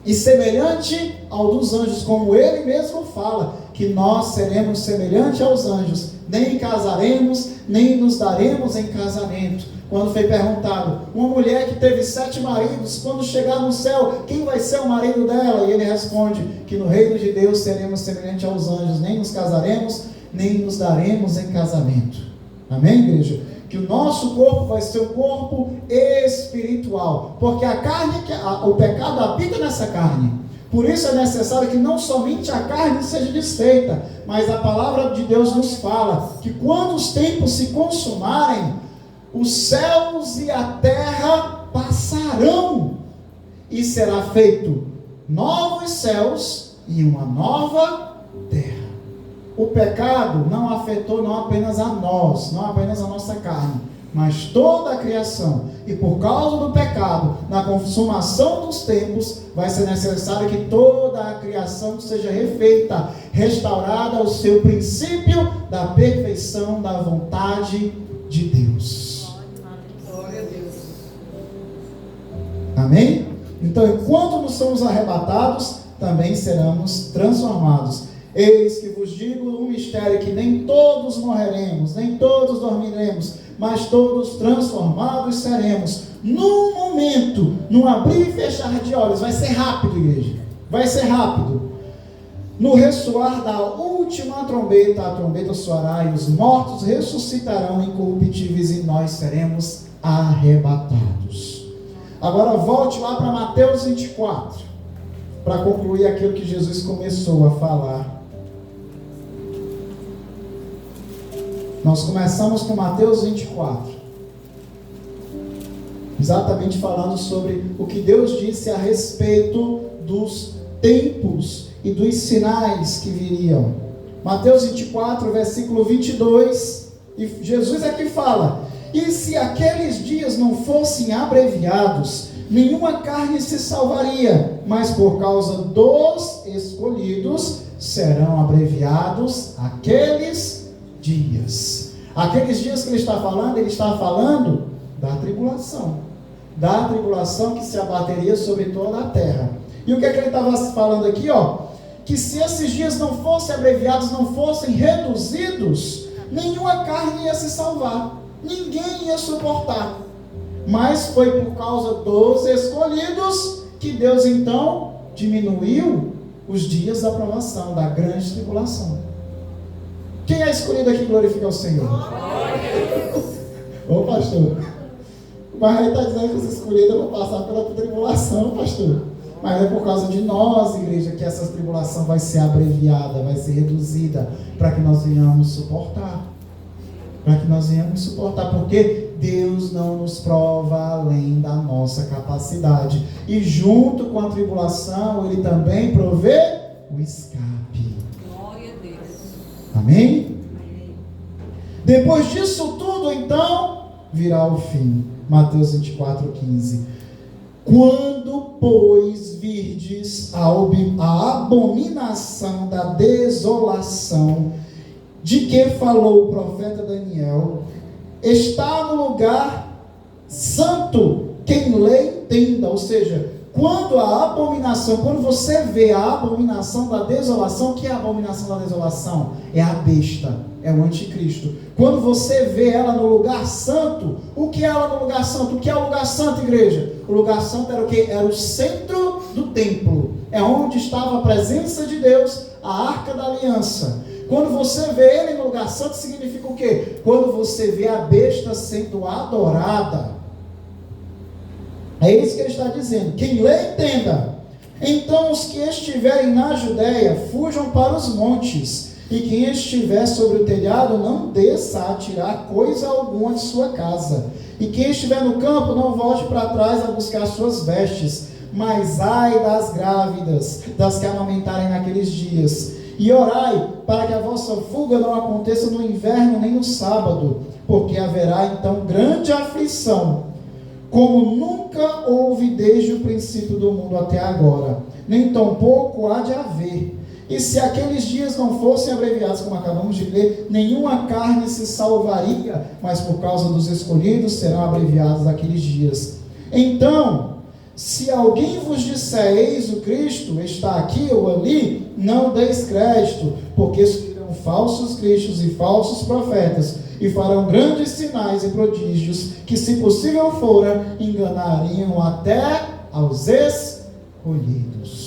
E semelhante ao dos anjos, como ele mesmo fala, que nós seremos semelhante aos anjos, nem casaremos, nem nos daremos em casamento. Quando foi perguntado, uma mulher que teve 7 maridos, quando chegar no céu, quem vai ser o marido dela? E ele responde que no reino de Deus seremos semelhante aos anjos, nem nos casaremos, nem nos daremos em casamento. Amém, igreja? Que o nosso corpo vai ser um corpo espiritual, porque a carne, o pecado habita nessa carne. Por isso é necessário que não somente a carne seja desfeita, mas a palavra de Deus nos fala que quando os tempos se consumarem, os céus e a terra passarão, e será feito novos céus e uma nova terra. O pecado não afetou não apenas a nós, não apenas a nossa carne, mas toda a criação. E por causa do pecado, na consumação dos tempos, vai ser necessário que toda a criação seja refeita, restaurada ao seu princípio da perfeição da vontade de Deus. Glória a Deus. Amém? Então, enquanto nos somos arrebatados, também seremos transformados. Eis que vos digo um mistério, que nem todos morreremos, nem todos dormiremos, mas todos transformados seremos, num momento, num abrir e fechar de olhos. Vai ser rápido, igreja, vai ser rápido. No ressoar da última trombeta, a trombeta soará, e os mortos ressuscitarão incorruptíveis, e nós seremos arrebatados. Agora volte lá para Mateus 24, para concluir aquilo que Jesus começou a falar. Nós começamos com Mateus 24, exatamente falando sobre o que Deus disse a respeito dos tempos e dos sinais que viriam. Mateus 24, versículo 22, e Jesus aqui fala: e se aqueles dias não fossem abreviados, nenhuma carne se salvaria, mas por causa dos escolhidos serão abreviados aqueles dias. Aqueles dias que ele está falando da tribulação que se abateria sobre toda a terra. E o que é que ele estava falando aqui, que se esses dias não fossem abreviados, não fossem reduzidos, nenhuma carne ia se salvar, ninguém ia suportar. Mas foi por causa dos escolhidos que Deus então diminuiu os dias da provação, da grande tribulação. Quem é escolhido aqui glorifica o Senhor? Ô pastor, mas ele está dizendo que os escolhidos vão passar pela tribulação, pastor. Mas é por causa de nós, igreja, que essa tribulação vai ser abreviada, vai ser reduzida, para que nós venhamos suportar. Porque Deus não nos prova além da nossa capacidade. E junto com a tribulação, Ele também provê o escape. Glória a Deus. Amém? Depois disso tudo, então, virá o fim. Mateus 24, 15. Quando, pois, virdes a abominação da desolação, de que falou o profeta Daniel, está no lugar santo, quem lê entenda. Ou seja, quando você vê a abominação da desolação, o que é a abominação da desolação? É a besta, é o anticristo. Quando você vê ela no lugar santo, o que é ela no lugar santo? O que é o lugar santo, igreja? O lugar santo era o quê? Era o centro do templo, é onde estava a presença de Deus, a arca da aliança. Quando você vê ele no lugar santo, significa o quê? Quando você vê a besta sendo adorada. É isso que ele está dizendo. Quem lê, entenda. Então os que estiverem na Judéia, fujam para os montes. E quem estiver sobre o telhado, não desça a tirar coisa alguma de sua casa. E quem estiver no campo, não volte para trás a buscar suas vestes. Mas ai das grávidas, das que amamentarem naqueles dias. E orai para que a vossa fuga não aconteça no inverno nem no sábado, porque haverá então grande aflição, como nunca houve desde o princípio do mundo até agora, nem tampouco há de haver. E se aqueles dias não fossem abreviados, como acabamos de ler, nenhuma carne se salvaria, mas por causa dos escolhidos serão abreviados aqueles dias. Então, se alguém vos disser, eis o Cristo, está aqui ou ali, não deis crédito, porque surgirão falsos cristos e falsos profetas, e farão grandes sinais e prodígios, que se possível fora, enganariam até aos escolhidos.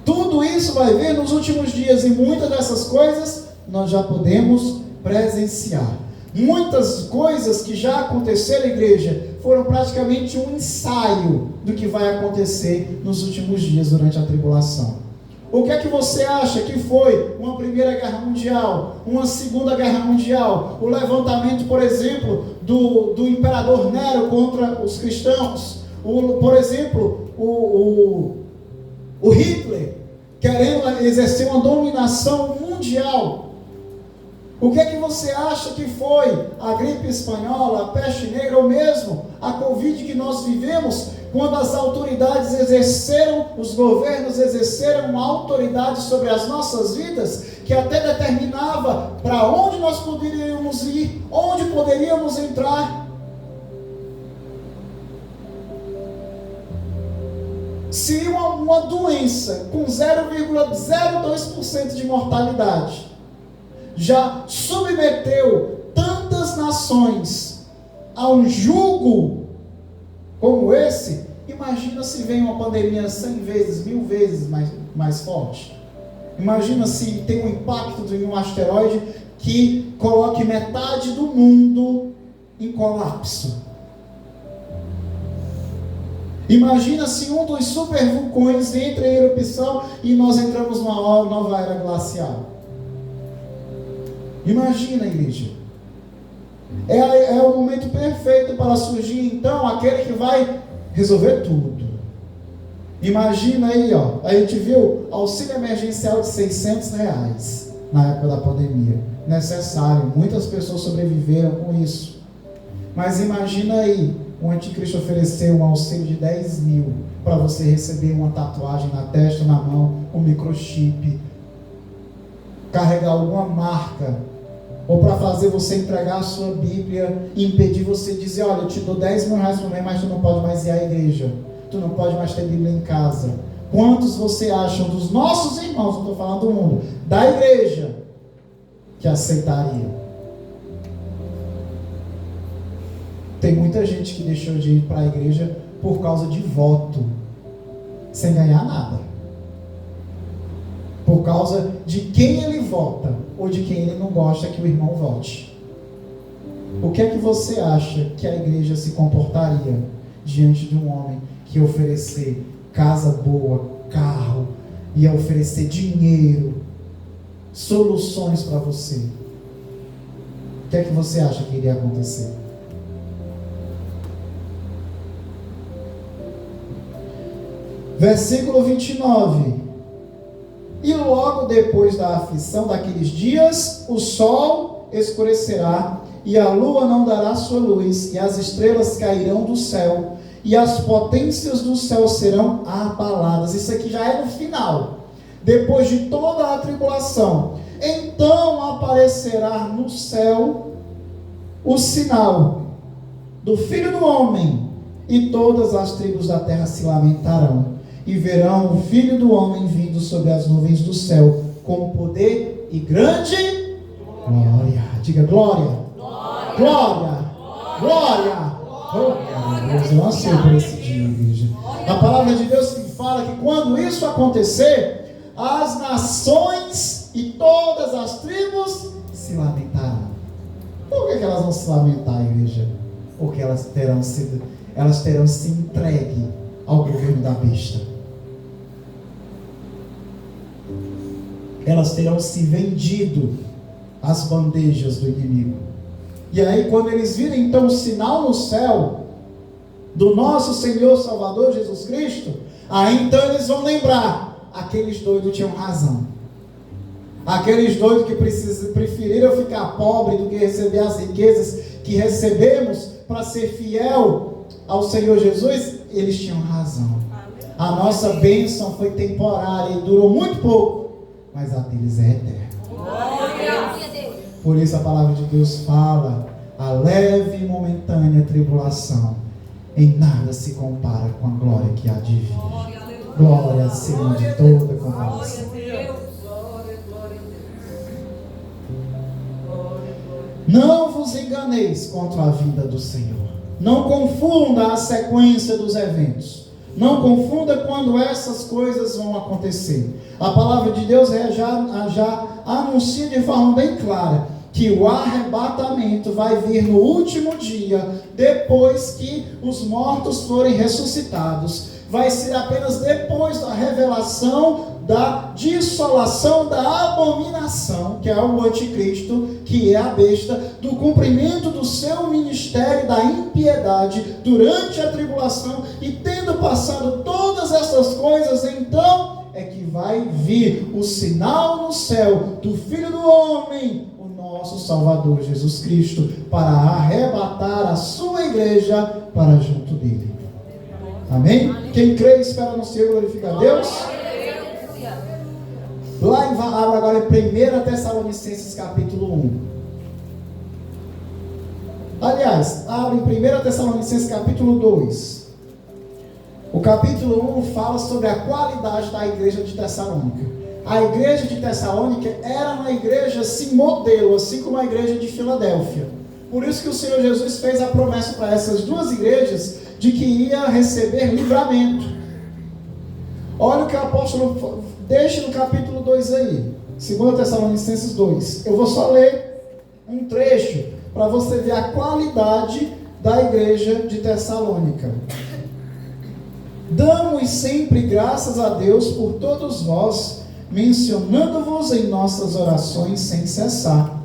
Tudo isso vai vir nos últimos dias, e muitas dessas coisas nós já podemos presenciar. Muitas coisas que já aconteceram, igreja, foram praticamente um ensaio do que vai acontecer nos últimos dias durante a tribulação. O que é que você acha que foi uma Primeira Guerra Mundial, uma Segunda Guerra Mundial, o levantamento, por exemplo, do imperador Nero contra os cristãos, por exemplo, o Hitler querendo exercer uma dominação mundial? O que é que você acha que foi a gripe espanhola, a peste negra, ou mesmo a Covid que nós vivemos, quando as autoridades exerceram, os governos exerceram uma autoridade sobre as nossas vidas, que até determinava para onde nós poderíamos ir, onde poderíamos entrar? Se uma doença com 0,02% de mortalidade já submeteu tantas nações a um jugo como esse, imagina se vem uma pandemia 100 vezes, 1000 vezes mais forte. Imagina se tem um impacto de um asteroide que coloque metade do mundo em colapso. Imagina se um dos supervulcões entra em erupção e nós entramos numa nova era glacial. Imagina, igreja. É o momento perfeito para surgir, então, aquele que vai resolver tudo. Imagina aí, ó, a gente viu auxílio emergencial de R$600 na época da pandemia. Necessário, muitas pessoas sobreviveram com isso. Mas imagina aí, o anticristo ofereceu um auxílio de 10 mil para você receber uma tatuagem na testa, na mão, um microchip, carregar alguma marca, ou para fazer você entregar a sua Bíblia e impedir você de dizer, olha, eu te dou 10 mil reais por mês, mas tu não pode mais ir à igreja, tu não pode mais ter Bíblia em casa. Quantos você acham dos nossos irmãos, não estou falando do mundo, da igreja, que aceitariam? Tem muita gente que deixou de ir para a igreja por causa de voto, sem ganhar nada. Por causa de quem ele vota, ou de quem ele não gosta que o irmão vote. O que é que você acha que a igreja se comportaria diante de um homem que ia oferecer casa boa, carro, ia oferecer dinheiro, soluções para você? O que é que você acha que iria acontecer? Versículo 29. E logo depois da aflição daqueles dias, o sol escurecerá, e a lua não dará sua luz, e as estrelas cairão do céu, e as potências do céu serão abaladas. Isso aqui já é no final, depois de toda a tribulação. Então aparecerá no céu o sinal do Filho do Homem, e todas as tribos da terra se lamentarão. E verão o Filho do Homem vindo sobre as nuvens do céu, com poder e grande glória. Diga glória. Glória. Glória. Glória. Eu anseio por esse dia, igreja. A palavra de Deus fala que quando isso acontecer, as nações e todas as tribos se lamentarão. Por que elas vão se lamentar, igreja? Porque elas terão se entregue ao governo da besta. elas terão se vendido às bandejas do inimigo. E aí, quando eles virem então o sinal no céu do nosso Senhor Salvador Jesus Cristo, aí então eles vão lembrar: aqueles doidos tinham razão. Aqueles doidos que preferiram ficar pobre do que receber as riquezas que recebemos para ser fiel ao Senhor Jesus, eles tinham razão. A nossa bênção foi temporária e durou muito pouco, mas a deles é eterna. Por isso a palavra de Deus fala: a leve e momentânea tribulação em nada se compara com a glória que há de vir. Glória acima de toda comparação. Não vos enganeis contra a vinda do Senhor. Não confunda a sequência dos eventos. Não confunda quando essas coisas vão acontecer. A palavra de Deus já anuncia de forma bem clara que o arrebatamento vai vir no último dia, depois que os mortos forem ressuscitados. Vai ser apenas depois da revelação da dissolação, da abominação, que é o anticristo, que é a besta, do cumprimento do seu ministério da impiedade durante a tribulação, e tendo passado todas essas coisas, então é que vai vir o sinal no céu do Filho do Homem, o nosso Salvador Jesus Cristo, para arrebatar a sua igreja para junto dele. Amém? Quem crê e espera no Senhor glorifica a Deus. Lá abra agora em 1 Tessalonicenses capítulo 1. Aliás, abre em 1 Tessalonicenses capítulo 2. O capítulo 1 fala sobre a qualidade da igreja de Tessalônica. A igreja de Tessalônica era uma igreja assim, modelo, assim como a igreja de Filadélfia. Por isso que o Senhor Jesus fez a promessa para essas duas igrejas de que ia receber livramento. Olha o que o apóstolo deixa no capítulo 2 aí, 2 Tessalonicenses 2. Eu vou só ler um trecho para você ver a qualidade da igreja de Tessalônica. Damos sempre graças a Deus por todos vós, mencionando-vos em nossas orações sem cessar,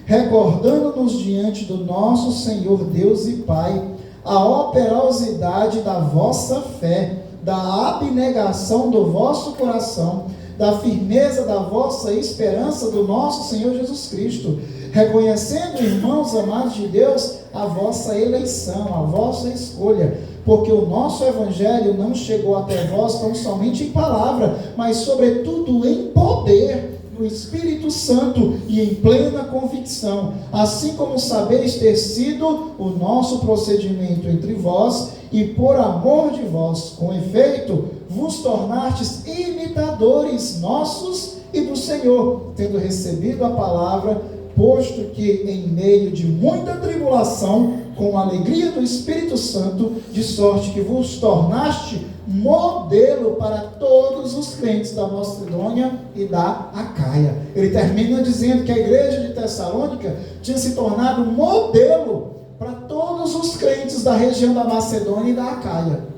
recordando-nos diante do nosso Senhor Deus e Pai a operosidade da vossa fé, da abnegação do vosso coração, da firmeza da vossa esperança do nosso Senhor Jesus Cristo, reconhecendo, irmãos amados de Deus, a vossa eleição, a vossa escolha, porque o nosso evangelho não chegou até vós tão somente em palavra, mas sobretudo em poder, no Espírito Santo e em plena convicção, assim como sabeis ter sido o nosso procedimento entre vós, e por amor de vós, com efeito, vos tornastes imitadores nossos e do Senhor, tendo recebido a palavra, posto que em meio de muita tribulação, com a alegria do Espírito Santo, de sorte que vos tornaste modelo para todos os crentes da Macedônia e da Acaia. Ele termina dizendo que a igreja de Tessalônica tinha se tornado modelo para todos os crentes da região da Macedônia e da Acaia.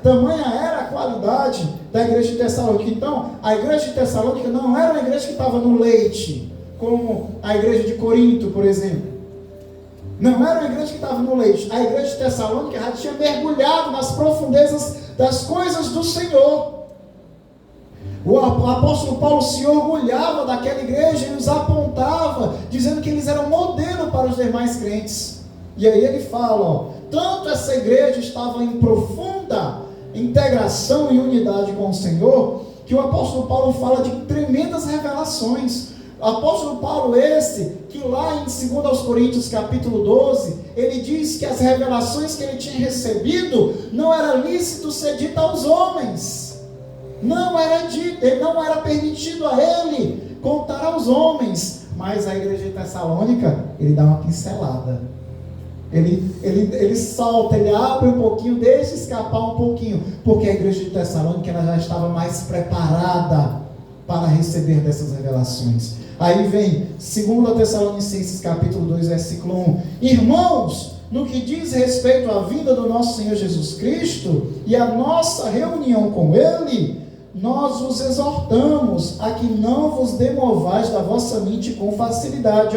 Tamanha era a qualidade da igreja de Tessalônica. Então, a igreja de Tessalônica não era uma igreja que estava no leite, como a igreja de Corinto, por exemplo. Não era uma igreja que estava no leite. A igreja de Tessalônica já tinha mergulhado nas profundezas das coisas do Senhor. O apóstolo Paulo se orgulhava daquela igreja e os apontava, dizendo que eles eram modelo para os demais crentes. E aí ele fala, tanto essa igreja estava em profunda integração e unidade com o Senhor, que o apóstolo Paulo fala de tremendas revelações. O apóstolo Paulo que lá em 2 Coríntios capítulo 12, ele diz que as revelações que ele tinha recebido, não era lícito ser dita aos homens. Não era permitido a ele contar aos homens. Mas a igreja de Tessalônica, ele dá uma pincelada. Ele solta, ele abre um pouquinho, deixa escapar um pouquinho, porque a igreja de Tessalônica ela já estava mais preparada para receber dessas revelações. Aí vem 2 Tessalonicenses capítulo 2, versículo 1. Irmãos, no que diz respeito à vinda do nosso Senhor Jesus Cristo e a nossa reunião com Ele, nós vos exortamos a que não vos demovais da vossa mente com facilidade.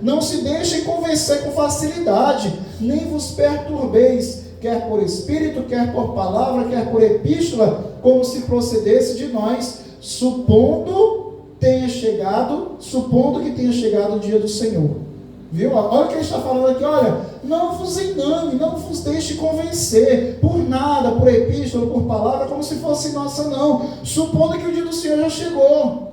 Não se deixem convencer com facilidade, nem vos perturbeis, quer por espírito, quer por palavra, quer por epístola, como se procedesse de nós, supondo que tenha chegado o dia do Senhor. Viu? Olha o que ele está falando aqui, olha, não vos engane, não vos deixe convencer por nada, por epístola, por palavra, como se fosse nossa, não, supondo que o dia do Senhor já chegou.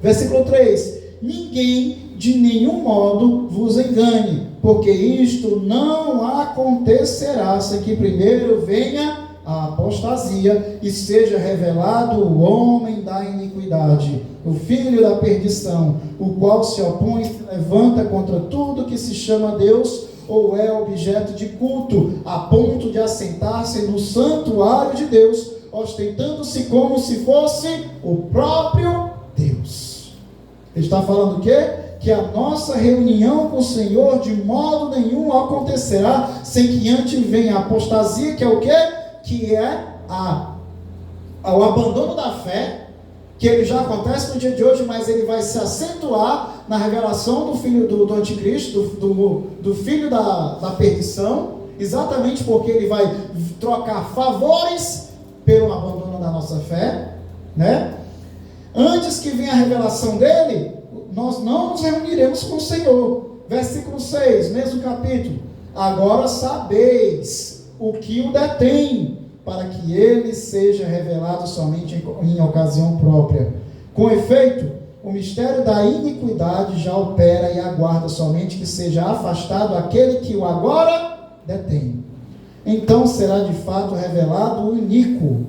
Versículo 3: ninguém de nenhum modo vos engane, porque isto não acontecerá sem que primeiro venha a apostasia e seja revelado o homem da iniquidade, o filho da perdição, o qual se opõe e se levanta contra tudo que se chama Deus ou é objeto de culto, a ponto de assentar-se no santuário de Deus, ostentando-se como se fosse o próprio Deus. Ele está falando o quê? Que a nossa reunião com o Senhor de modo nenhum acontecerá sem que antes venha a apostasia, que é o quê? Que é o abandono da fé, que ele já acontece no dia de hoje, mas ele vai se acentuar na revelação do filho do anticristo, do filho da perdição, exatamente porque ele vai trocar favores pelo abandono da nossa fé, né? Antes que venha a revelação dele, nós não nos reuniremos com o Senhor. Versículo 6, mesmo capítulo: agora sabeis o que o detém, para que ele seja revelado somente em ocasião própria. Com efeito, o mistério da iniquidade já opera e aguarda somente que seja afastado aquele que o agora detém. Então será de fato revelado o iníquo,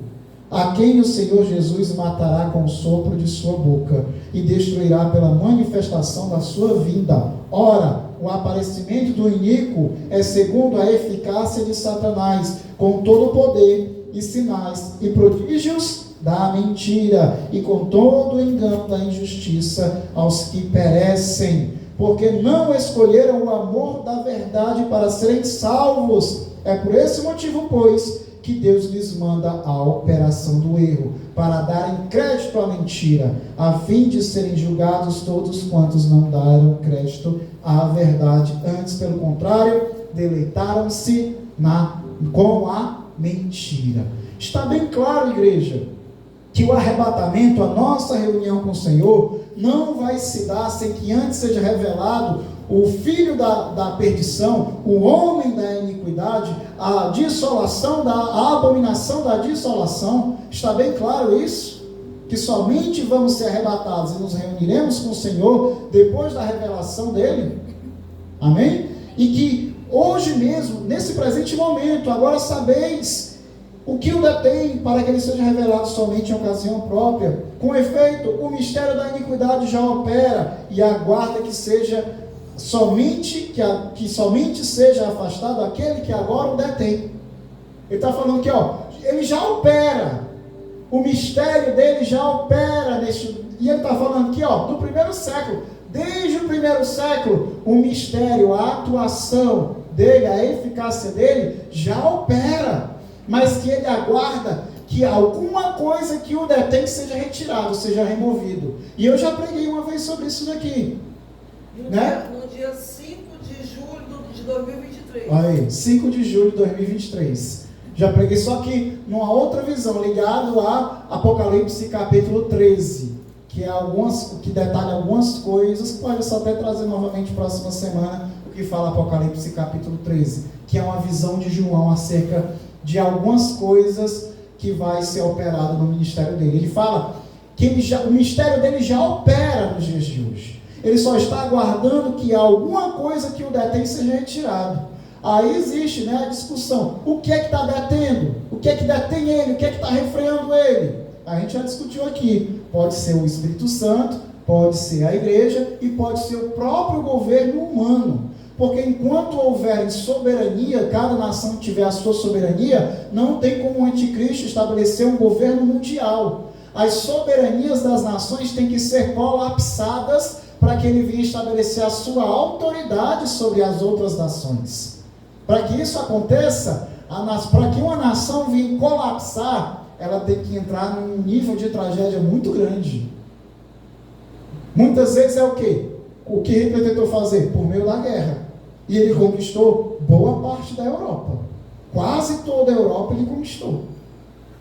a quem o Senhor Jesus matará com o sopro de sua boca e destruirá pela manifestação da sua vinda. Ora, o aparecimento do iníquo é segundo a eficácia de Satanás, com todo o poder e sinais e prodígios da mentira e com todo o engano da injustiça aos que perecem, porque não escolheram o amor da verdade para serem salvos. É por esse motivo, pois, que Deus lhes manda a operação do erro, para darem crédito à mentira, a fim de serem julgados todos quantos não deram crédito à verdade, antes, pelo contrário, deleitaram-se com a mentira. Está bem claro, igreja, que o arrebatamento, a nossa reunião com o Senhor, não vai se dar sem que antes seja revelado o filho da perdição, o homem da iniquidade, a dissolação, a abominação da dissolação. Está bem claro isso? Que somente vamos ser arrebatados e nos reuniremos com o Senhor depois da revelação dele. Amém? E que hoje mesmo, nesse presente momento, agora sabeis o que o detém, para que ele seja revelado somente em ocasião própria. Com efeito, o mistério da iniquidade já opera e aguarda que seja somente seja afastado aquele que agora o detém. Ele está falando que ele já opera, o mistério dele já opera e ele está falando aqui do primeiro século. Desde o primeiro século, o mistério, a atuação dele, a eficácia dele já opera, mas que ele aguarda que alguma coisa que o detém seja retirado, seja removido. E eu já preguei uma vez sobre isso daqui. No dia 5 de julho de 2023. Aí, 5 de julho de 2023. Já preguei, só que numa outra visão, ligado a Apocalipse capítulo 13, que detalha algumas coisas, que pode só até trazer novamente próxima semana, o que fala Apocalipse capítulo 13, que é uma visão de João acerca de algumas coisas que vai ser operado no ministério dele. Ele fala que o ministério dele já opera nos dias de hoje. Ele só está aguardando que alguma coisa que o detém seja retirado. Aí existe a discussão. O que é que está detendo? O que é que detém ele? O que é que está refreando ele? A gente já discutiu aqui. Pode ser o Espírito Santo, pode ser a igreja e pode ser o próprio governo humano. Porque enquanto houver soberania, cada nação tiver a sua soberania, não tem como o anticristo estabelecer um governo mundial. As soberanias das nações têm que ser colapsadas para que ele venha estabelecer a sua autoridade sobre as outras nações. Para que isso aconteça, para que uma nação venha colapsar, ela tem que entrar num nível de tragédia muito grande. Muitas vezes é o quê? O que Hitler tentou fazer? Por meio da guerra. E ele conquistou boa parte da Europa. Quase toda a Europa ele conquistou.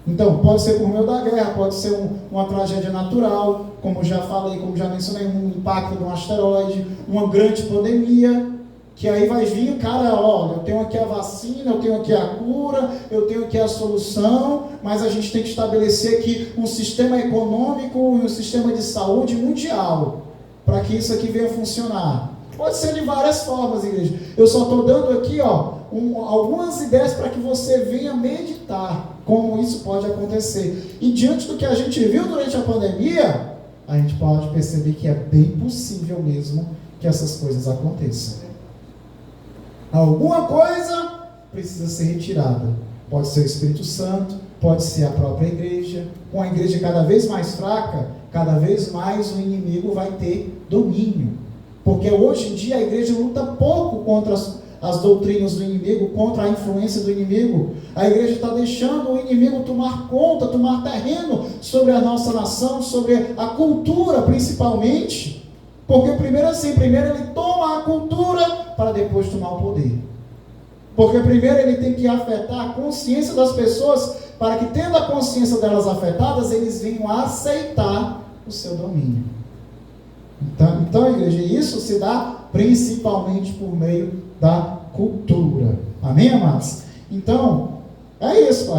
Então, pode ser por meio da guerra, pode ser uma tragédia natural, como já falei, como já mencionei, um impacto de um asteroide, uma grande pandemia, que aí vai vir, cara, olha, eu tenho aqui a vacina, eu tenho aqui a cura, eu tenho aqui a solução, mas a gente tem que estabelecer aqui um sistema econômico e um sistema de saúde mundial, para que isso aqui venha funcionar. Pode ser de várias formas, igreja. Eu só estou dando aqui, algumas ideias para que você venha meditar como isso pode acontecer. E diante do que a gente viu durante a pandemia, a gente pode perceber que é bem possível mesmo que essas coisas aconteçam. Alguma coisa precisa ser retirada. Pode ser o Espírito Santo, pode ser a própria igreja. Com a igreja cada vez mais fraca, cada vez mais o inimigo vai ter domínio. Porque hoje em dia a igreja luta pouco contra as doutrinas do inimigo, contra a influência do inimigo. A igreja está deixando o inimigo tomar conta, tomar terreno sobre a nossa nação, sobre a cultura principalmente. Porque primeiro ele toma a cultura para depois tomar o poder. Porque primeiro ele tem que afetar a consciência das pessoas, para que, tendo a consciência delas afetadas, eles venham a aceitar o seu domínio. Então, igreja, isso se dá principalmente por meio da cultura. Amém, amados? Então, é isso,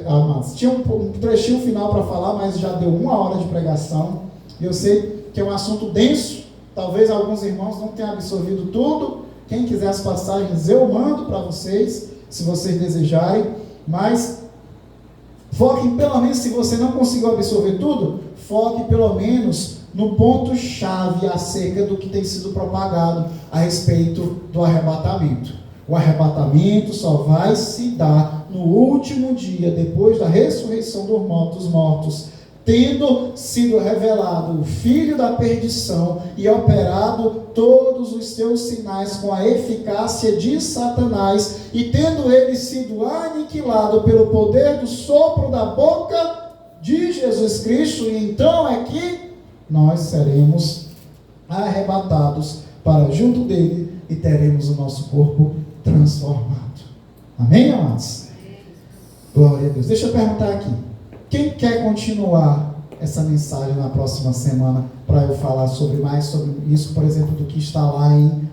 amados. Tinha um trechinho final para falar, mas já deu 1 hora de pregação. E eu sei que é um assunto denso. Talvez alguns irmãos não tenham absorvido tudo. Quem quiser as passagens, eu mando para vocês, se vocês desejarem. Mas foque pelo menos, se você não conseguiu absorver tudo, foque pelo menos no ponto-chave acerca do que tem sido propagado a respeito do arrebatamento. O arrebatamento só vai se dar no último dia, depois da ressurreição dos mortos, tendo sido revelado o filho da perdição e operado todos os seus sinais com a eficácia de Satanás, e tendo ele sido aniquilado pelo poder do sopro da boca de Jesus Cristo, e então é que nós seremos arrebatados para junto dele e teremos o nosso corpo transformado. Amém, amados? Glória a Deus. Deixa eu perguntar aqui. Quem quer continuar essa mensagem na próxima semana para eu falar mais sobre isso, por exemplo, do que está lá em